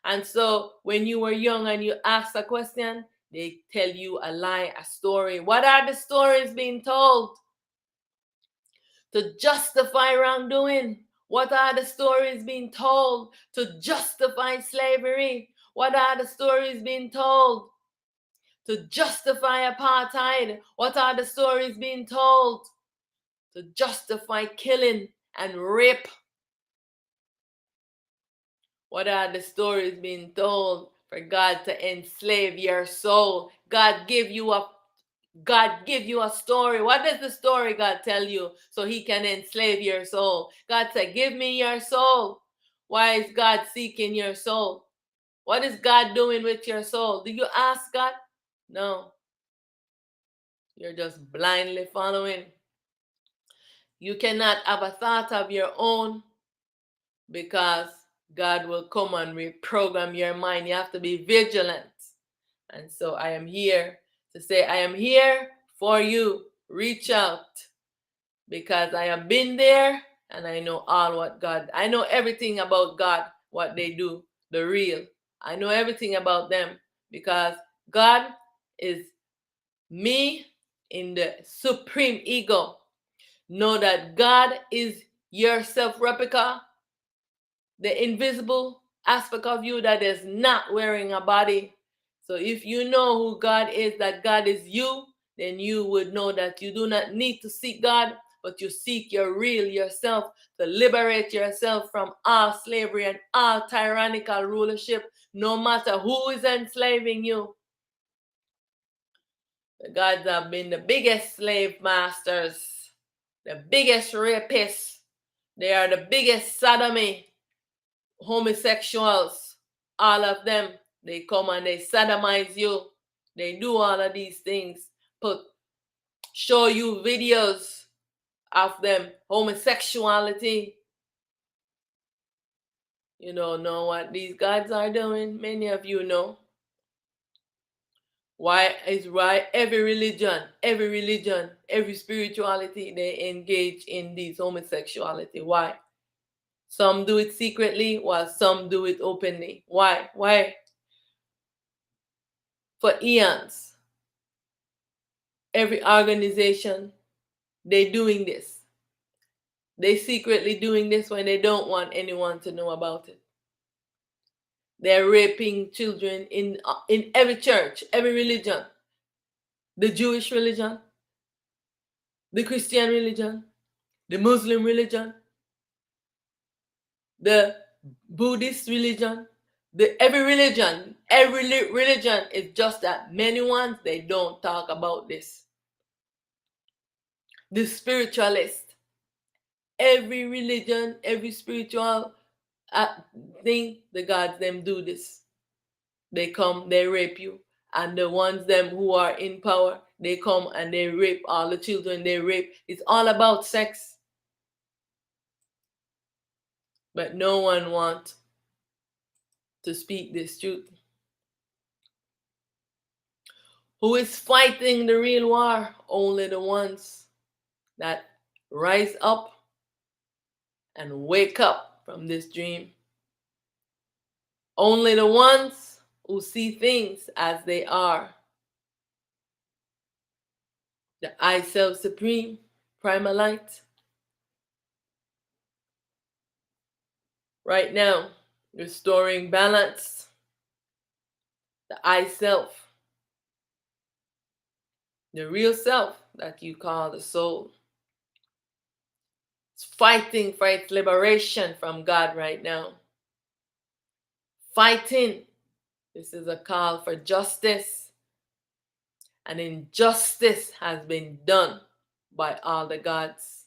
And so when you were young and you ask a question, they tell you a lie, a story. What are the stories being told? To justify wrongdoing. What are the stories being told? To justify slavery. What are the stories being told? To justify apartheid. What are the stories being told? To justify killing and rape. What are the stories being told for God to enslave your soul? God give you a story. What does the story God tell you so he can enslave your soul? God said, give me your soul. Why is God seeking your soul? What is God doing with your soul? Do you ask God? No. You're just blindly following. You cannot have a thought of your own because God will come and reprogram your mind. You have to be vigilant. And so I am here to say, I am here for you. Reach out because I have been there and I know I know everything about God, what they do, the real. I know everything about them because God is me in the supreme ego. Know that God is your self-replica, the invisible aspect of you that is not wearing a body. So if you know who God is, that God is you, then you would know that you do not need to seek God, but you seek your real yourself to liberate yourself from all slavery and all tyrannical rulership, no matter who is enslaving you. The gods have been the biggest slave masters, the biggest rapists. They are the biggest sodomy. Homosexuals, all of them, they come and they sodomize you. They do all of these things. Show you videos of them homosexuality. You don't know what these gods are doing. Many of you know. Why every religion, every spirituality, they engage in this homosexuality? Why? Some do it secretly while some do it openly. Why? Why? For eons, every organization, they doing this. They secretly doing this when they don't want anyone to know about it. They're raping children in every church, every religion. The Jewish religion, the Christian religion, the Muslim religion, the Buddhist religion, every religion is just that. Many ones, they don't talk about this. The spiritualist, every religion, every spiritual thing, the gods them do this. They come, they rape you. And the ones them who are in power, they come and they rape all the children, they rape. It's all about sex. But no one wants to speak this truth. Who is fighting the real war? Only the ones that rise up and wake up from this dream. Only the ones who see things as they are. The I Self Supreme, Primal Light. Right now, restoring balance. The I Self. The real self that you call the soul. It's fighting for its liberation from God right now. Fighting. This is a call for justice. And injustice has been done by all the gods.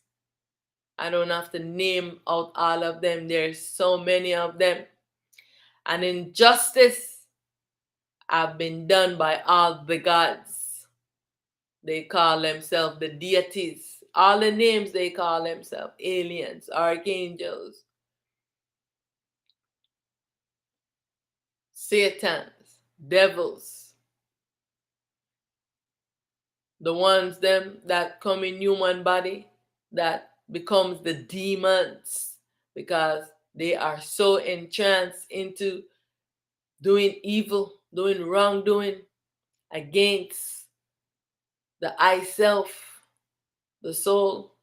I don't have to name out all of them. There's so many of them. And injustice have been done by all the gods. They call themselves the deities. All the names they call themselves: aliens, archangels, satans, devils. The ones them that come in human body that becomes the demons because they are so entranced into doing evil, doing wrongdoing against the I self, the soul.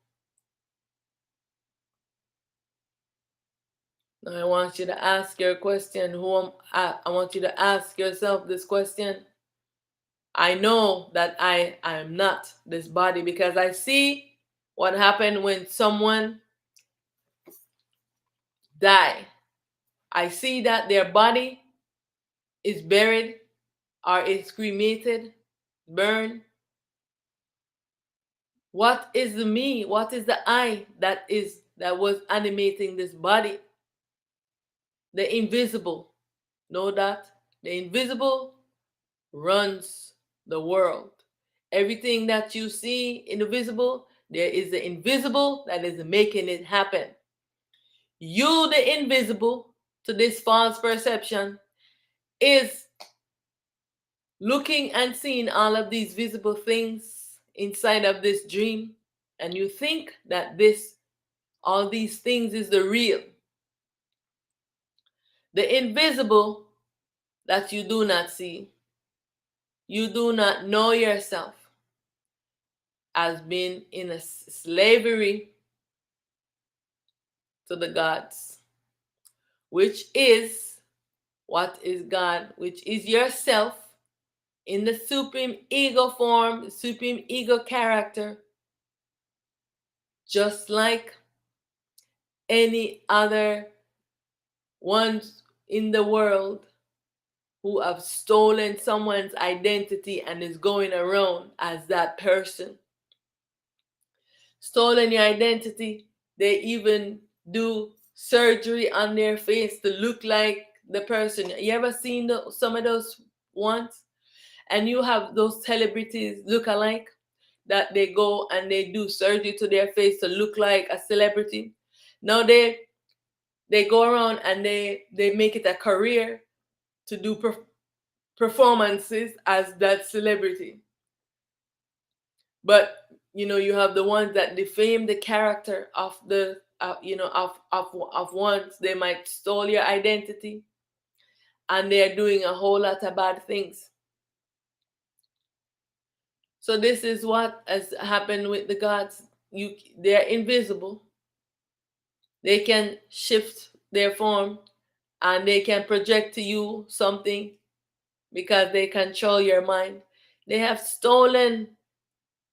Now I want you to ask your question. Who am I? I want you to ask yourself this question. I know that I am not this body because I see what happened when someone die. I see that their body is buried or is cremated, burned. What is the me? What is the I that was animating this body? The invisible. Know that the invisible runs the world. Everything that you see in the visible, there is the invisible that is making it happen. You, the invisible, to this false perception, is looking and seeing all of these visible things inside of this dream, and you think that all these things is the real. The invisible that you do not see, you do not know yourself as being in a slavery to the gods, which is what is God, which is yourself in the supreme ego form, supreme ego character, just like any other ones in the world who have stolen someone's identity and is going around as that person. Stolen your identity, they even do surgery on their face to look like the person. You ever seen some of those ones? And you have those celebrities look alike that they go and they do surgery to their face to look like a celebrity. Now they go around and they make it a career to do performances as that celebrity. But you have the ones that defame the character of the of ones. They might stole your identity, and they're doing a whole lot of bad things. So this is what has happened with the gods. They're invisible. They can shift their form, and they can project to you something because they control your mind. They have stolen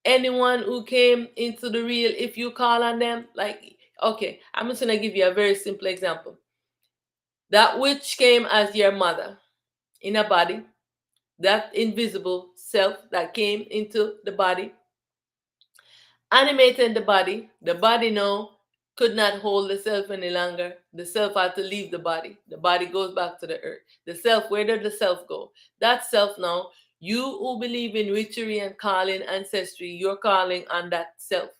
anyone who came into the real. If you call on them, like, okay, I'm just gonna give you a very simple example. That which came as your mother in a body, that invisible self that came into the body, animated the body now could not hold the self any longer. The self had to leave the body goes back to the earth. The self, where did the self go? That self now, you who believe in witchery and calling ancestry, you're calling on that self.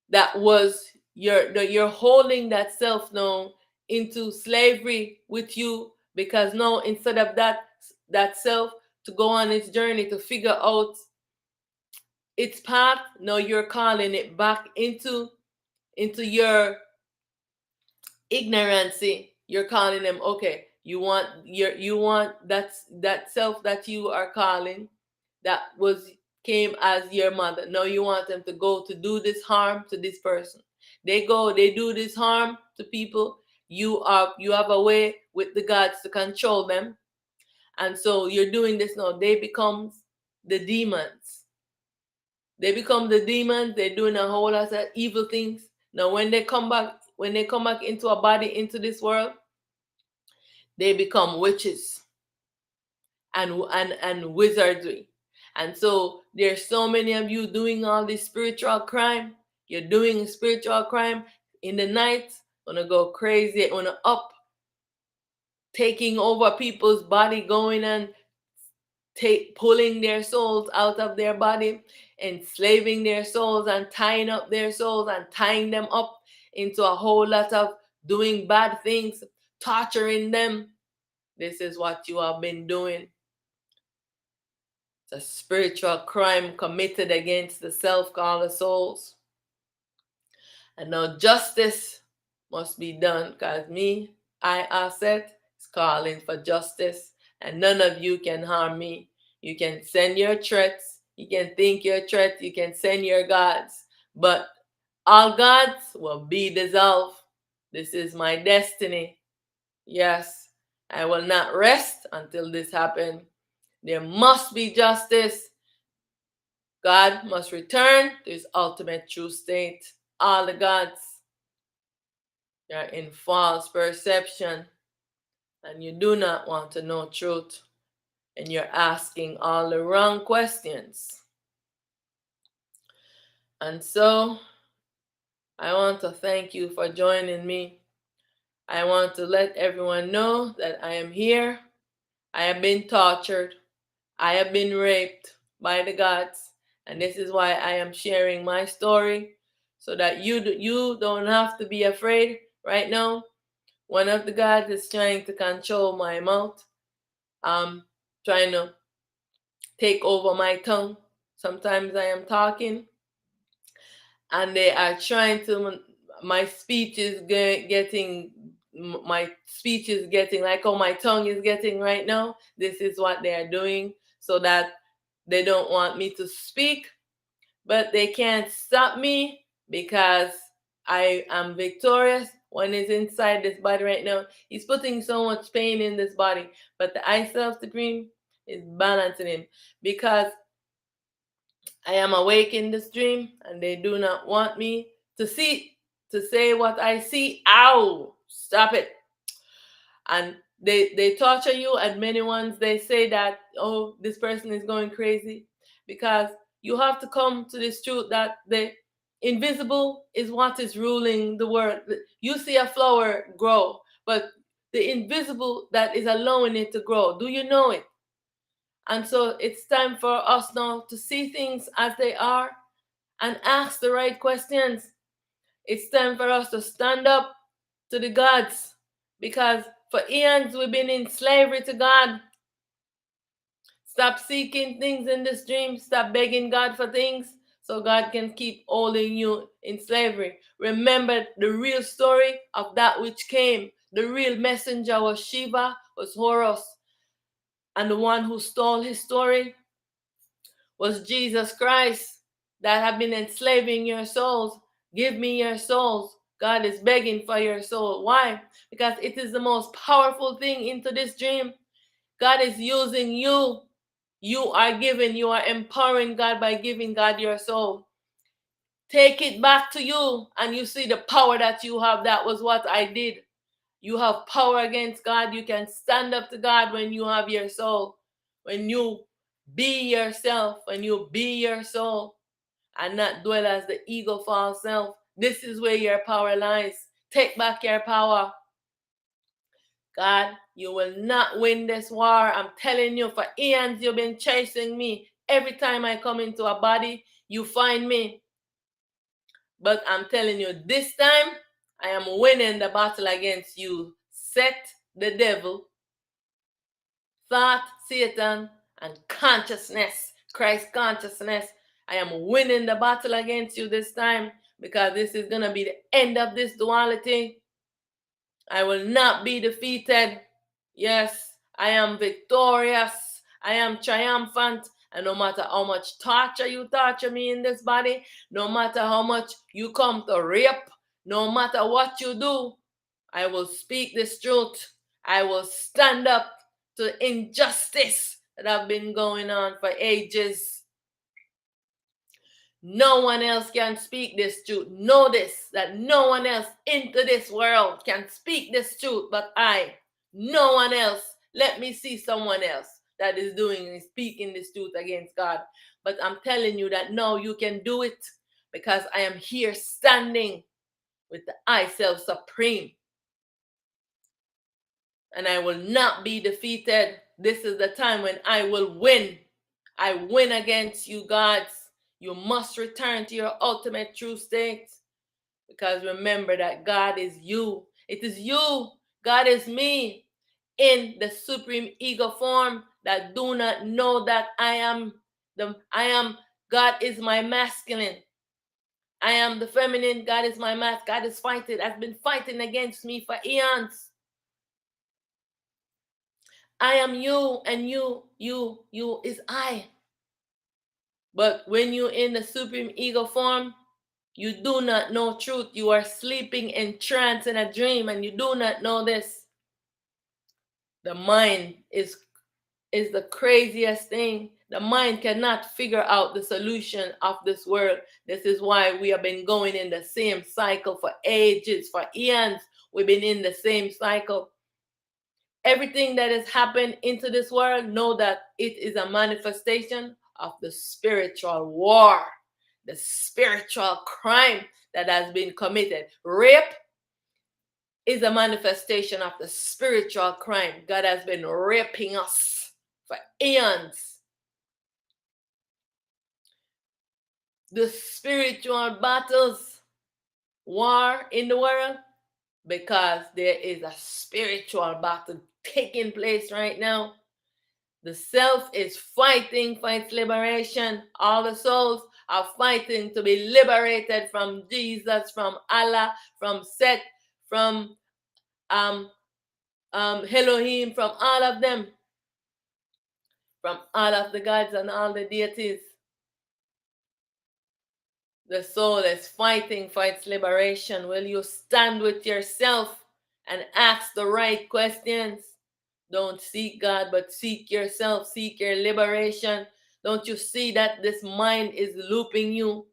That was you're holding that self now into slavery with you, because now instead of that self to go on its journey to figure out its path, now you're calling it back into your ignorancy. You're calling them, okay, you want that self that you are calling, that came as your mother. Now you want them to go to do this harm to this person. They do this harm to people. You have a way with the gods to control them, and so you're doing this now. They become the demons. They're doing a whole lot of evil things. Now when they come back into a body, into this world, they become witches and wizardry. And so there's so many of you doing all this spiritual crime. You're doing spiritual crime in the night, wanna go crazy, wanna up, taking over people's body, going and pulling their souls out of their body, enslaving their souls and tying up their souls and tying them up into a whole lot of doing bad things, torturing them. This is what you have been doing. It's a spiritual crime committed against the self called souls. And now justice must be done, because I, Aset, is calling for justice, and none of you can harm me. You can send your threats, you can think your threats, you can send your gods, but all gods will be dissolved. This is my destiny. Yes, I will not rest until this happens. There must be justice. God must return to his ultimate true state. All the gods are in false perception, and you do not want to know truth, and you're asking all the wrong questions. And so I want to thank you for joining me. I want to let everyone know that I am here. I have been tortured. I have been raped by the gods. And this is why I am sharing my story, so that you don't have to be afraid. Right now, one of the gods is trying to control my mouth, trying to take over my tongue. Sometimes I am talking and they are trying to, my speech is getting like how my tongue is getting right now. This is what they are doing, so that they don't want me to speak, but they can't stop me because I am victorious. One is inside this body right now. He's putting so much pain in this body, but the I Self Supreme is balancing him, because I am awake in this dream and they do not want me to say what I see. Ow! Stop it. And they torture you, and many ones they say that, oh, this person is going crazy, because you have to come to this truth that the invisible is what is ruling the world. You see a flower grow, but the invisible that is allowing it to grow, do you know it? And so it's time for us now to see things as they are and ask the right questions. It's time for us to stand up to the gods, because for eons we've been in slavery to God. Stop seeking things in this dream. Stop begging God for things so God can keep holding you in slavery. Remember the real story of that which came. The real messenger was Shiva, was Horus. And the one who stole his story was Jesus Christ, that have been enslaving your souls. Give me your souls. God is begging for your soul. Why? Because it is the most powerful thing into this dream. God is using you. You are empowering God by giving God your soul. Take it back to you and you see the power that you have. That was what I did. You have power against God. You can stand up to God when you have your soul. When you be yourself, when you be your soul, and not dwell as the ego false self. This is where your power lies. Take back your power. God, you will not win this war. I'm telling you, for eons you've been chasing me. Every time I come into a body, you find me. But I'm telling you, this time, I am winning the battle against you. Set, the devil, thought, Satan, and consciousness, Christ consciousness. I am winning the battle against you this time, because this is going to be the end of this duality. I will not be defeated. Yes, I am victorious. I am triumphant. And no matter how much torture you torture me in this body, no matter how much you come to rape, no matter what you do, I will speak this truth. I will stand up to injustice that have been going on for ages. No one else can speak this truth. Know this, that no one else into this world can speak this truth but I. No one else. Let me see someone else that is doing and speaking this truth against God. But I'm telling you that no, you can do it, because I am here standing with the I Self Supreme. And I will not be defeated. this is the time when I will win. I win against you, gods. You must return to your ultimate true state. Because remember that God is you. It is you. God is me in the supreme ego form that do not know that God is my masculine. I am the feminine. God is my mask. God is fighting, has been fighting against me for eons. I am you, and you is I. But when you're in the supreme ego form, you do not know truth. You are sleeping in trance in a dream, and you do not know this. The mind is the craziest thing. The mind cannot figure out the solution of this world. This is why we have been going in the same cycle for ages, for eons. We've been in the same cycle. Everything that has happened into this world, know that it is a manifestation of the spiritual war, the spiritual crime that has been committed. Rape is a manifestation of the spiritual crime. God has been raping us for eons. The spiritual battles, war in the world, because there is a spiritual battle taking place right now. The self is fighting for its liberation. All the souls are fighting to be liberated from Jesus, from Allah, from Set, from Elohim, from all of them, from all of the gods and all the deities. The soul is fighting for its liberation. Will you stand with yourself and ask the right questions? Don't seek God, but seek yourself. Seek your liberation. Don't you see that this mind is looping you?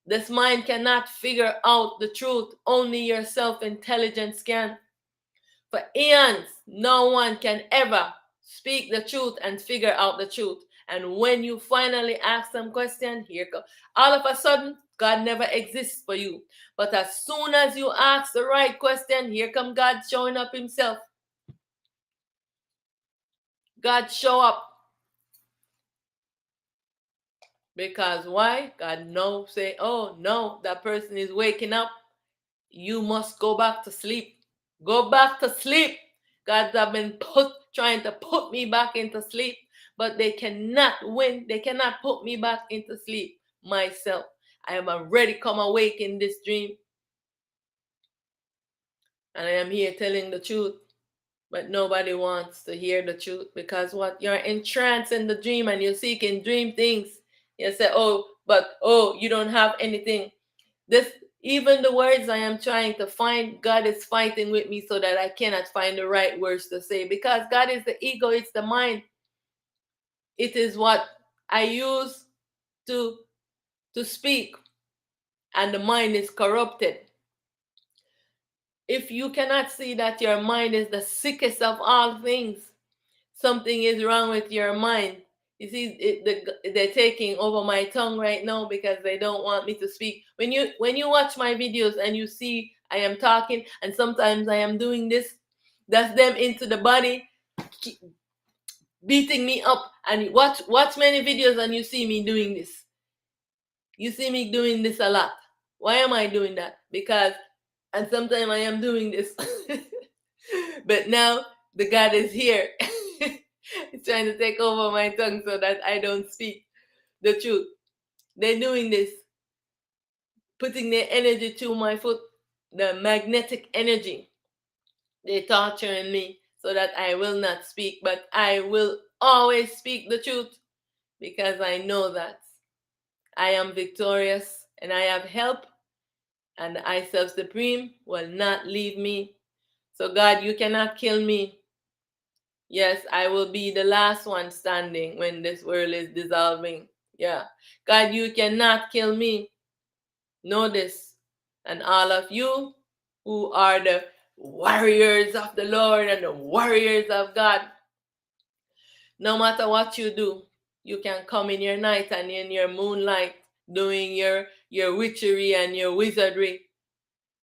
This mind cannot figure out the truth. Only your self-intelligence can. For eons, no one can ever speak the truth and figure out the truth. And when you finally ask some question, here go. All of a sudden, God never exists for you. But as soon as you ask the right question, here come God showing up himself. God show up. Because why? God knows, say, oh no, that person is waking up. You must go back to sleep. Go back to sleep. God have been trying to put me back into sleep, but they cannot win. They cannot put me back into sleep myself. I am already come awake in this dream. And I am here telling the truth. But nobody wants to hear the truth because what? You're entranced in the dream and you're seeking dream things. You say, you don't have anything. Even the words I am trying to find, God is fighting with me so that I cannot find the right words to say. Because God is the ego, it's the mind. It is what I use to speak. And the mind is corrupted. If you cannot see that your mind is the sickest of all things, something is wrong with your mind. You see, they're taking over my tongue right now because they don't want me to speak. When you watch my videos and you see I am talking and sometimes I am doing this, that's them into the body beating me up. And watch many videos and you see me doing this. You see me doing this a lot. Why am I doing that? Because, and sometimes I am doing this. But now the God is here. He's trying to take over my tongue so that I don't speak the truth. They're doing this, putting their energy to my foot, the magnetic energy. They're torturing me so that I will not speak, but I will always speak the truth because I know that I am victorious and I have help, and I self-supreme will not leave me. So God, you cannot kill me. Yes, I will be the last one standing when this world is dissolving. Yeah. God, you cannot kill me. Know this. And all of you who are the warriors of the Lord and the warriors of God, no matter what you do, you can come in your night and in your moonlight doing your witchery and your wizardry.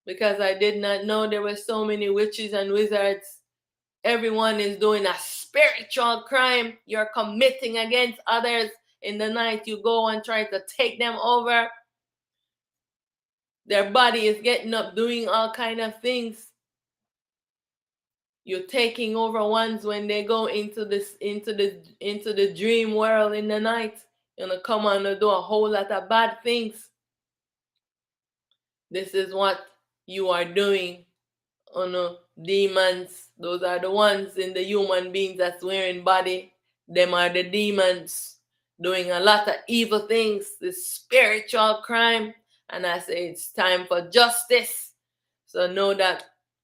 Because I did not know there were so many witches and wizards Everyone is doing a spiritual crime. You're committing against others. In the night, you go and try to take them over. Their body is getting up, doing all kind of things. You're taking over ones when they go into the dream world in the night. You're gonna come on and do a whole lot of bad things. This is what you are doing. Oh no, demons. Those are the ones in the human beings that's wearing body. Them are the demons doing a lot of evil things. This spiritual crime. And I say it's time for justice. So know that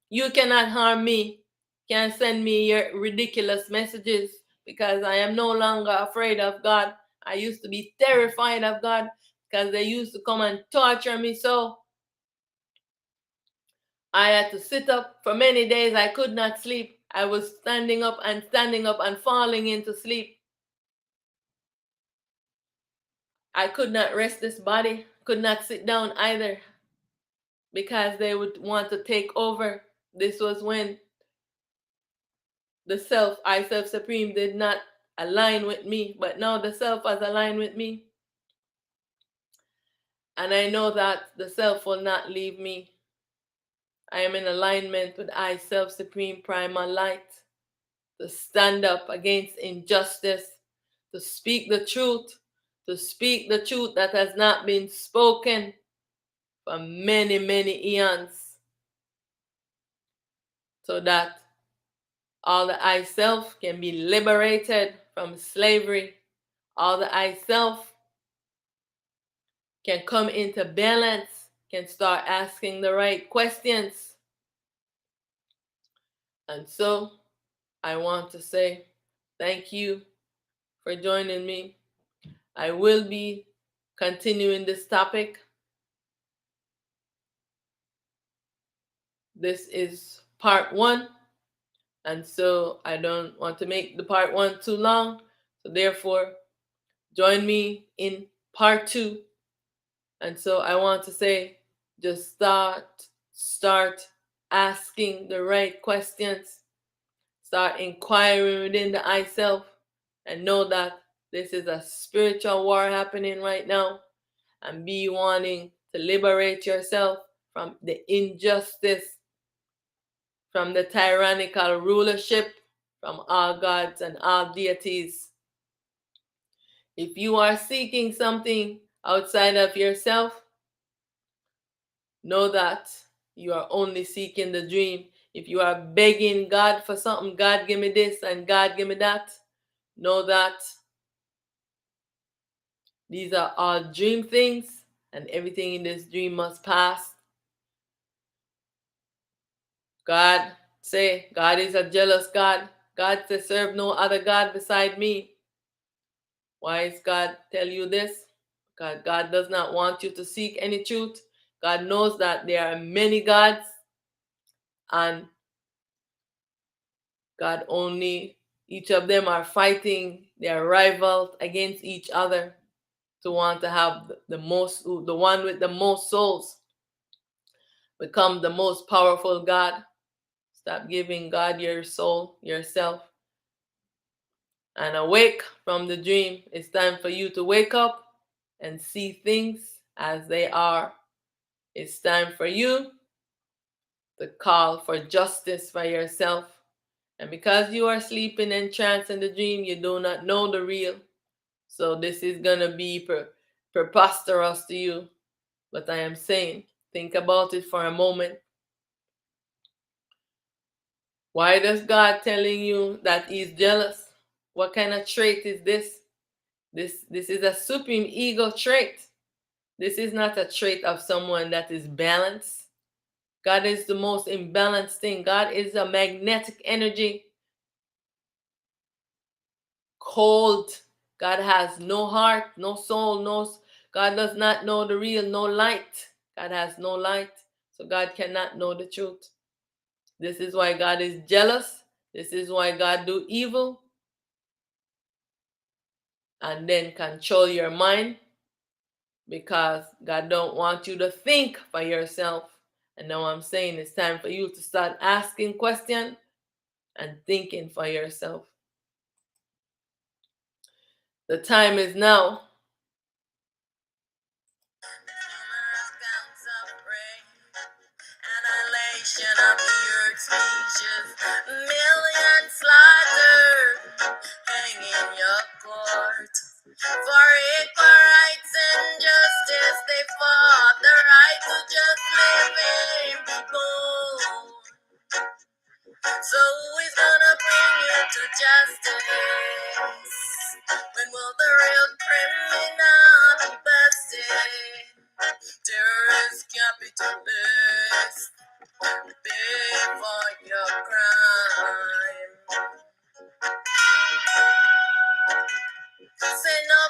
you cannot harm me. Can't send me your ridiculous messages because I am no longer afraid of God. I used to be terrified of God because they used to come and torture me so. I had to sit up for many days. I could not sleep. I was standing up and falling into sleep. I could not rest this body, could not sit down either because they would want to take over. This was when the self, I self supreme, did not align with me, but now the self has aligned with me. And I know that the self will not leave me. I am in alignment with I self supreme primal light to stand up against injustice, to speak the truth, that has not been spoken for many, many eons, so that all the I self can be liberated from slavery. All the I self can come into balance, can start asking the right questions. And so I want to say thank you for joining me. I will be continuing this topic. This is part 1, and so I don't want to make the part 1 too long. So therefore, join me in part 2. And so I want to say, just start asking the right questions. Start inquiring within the I self and know that this is a spiritual war happening right now, and be wanting to liberate yourself from the injustice, from the tyrannical rulership, from all gods and all deities. If you are seeking something outside of yourself, know that you are only seeking the dream. If you are begging God for something, God give me this and God give me that, know that these are all dream things, and everything in this dream must pass. God say, God is a jealous God. God says, serve no other God beside me. Why is God tell you this? Because God does not want you to seek any truth. God knows that there are many gods, and God only, each of them are fighting, they are rivals against each other to want to have the one with the most souls become the most powerful God. Stop giving God your soul, yourself, and awake from the dream. It's time for you to wake up and see things as they are. It's time for you to call for justice for yourself. And because you are sleeping entranced in the dream, you do not know the real. So this is going to be preposterous to you. But I am saying, think about it for a moment. Why does God telling you that he's jealous? What kind of trait is this? This is a supreme ego trait. This is not a trait of someone that is balanced. God is the most imbalanced thing. God is a magnetic energy. Cold. God has no heart, no soul, God does not know the real, no light. God has no light. So God cannot know the truth. This is why God is jealous. This is why God do evil. And then control your mind, because God don't want you to think for yourself. And now I'm saying it's time for you to start asking questions and thinking for yourself. The time is now. Annihilation of the earth's species, millions slaughtered, hanging your court. For equal rights and justice, they fought the right to just live and be born. So who is gonna bring you to justice? When will the real criminal be busted? Terrorist capitalists pay for your crime. Say no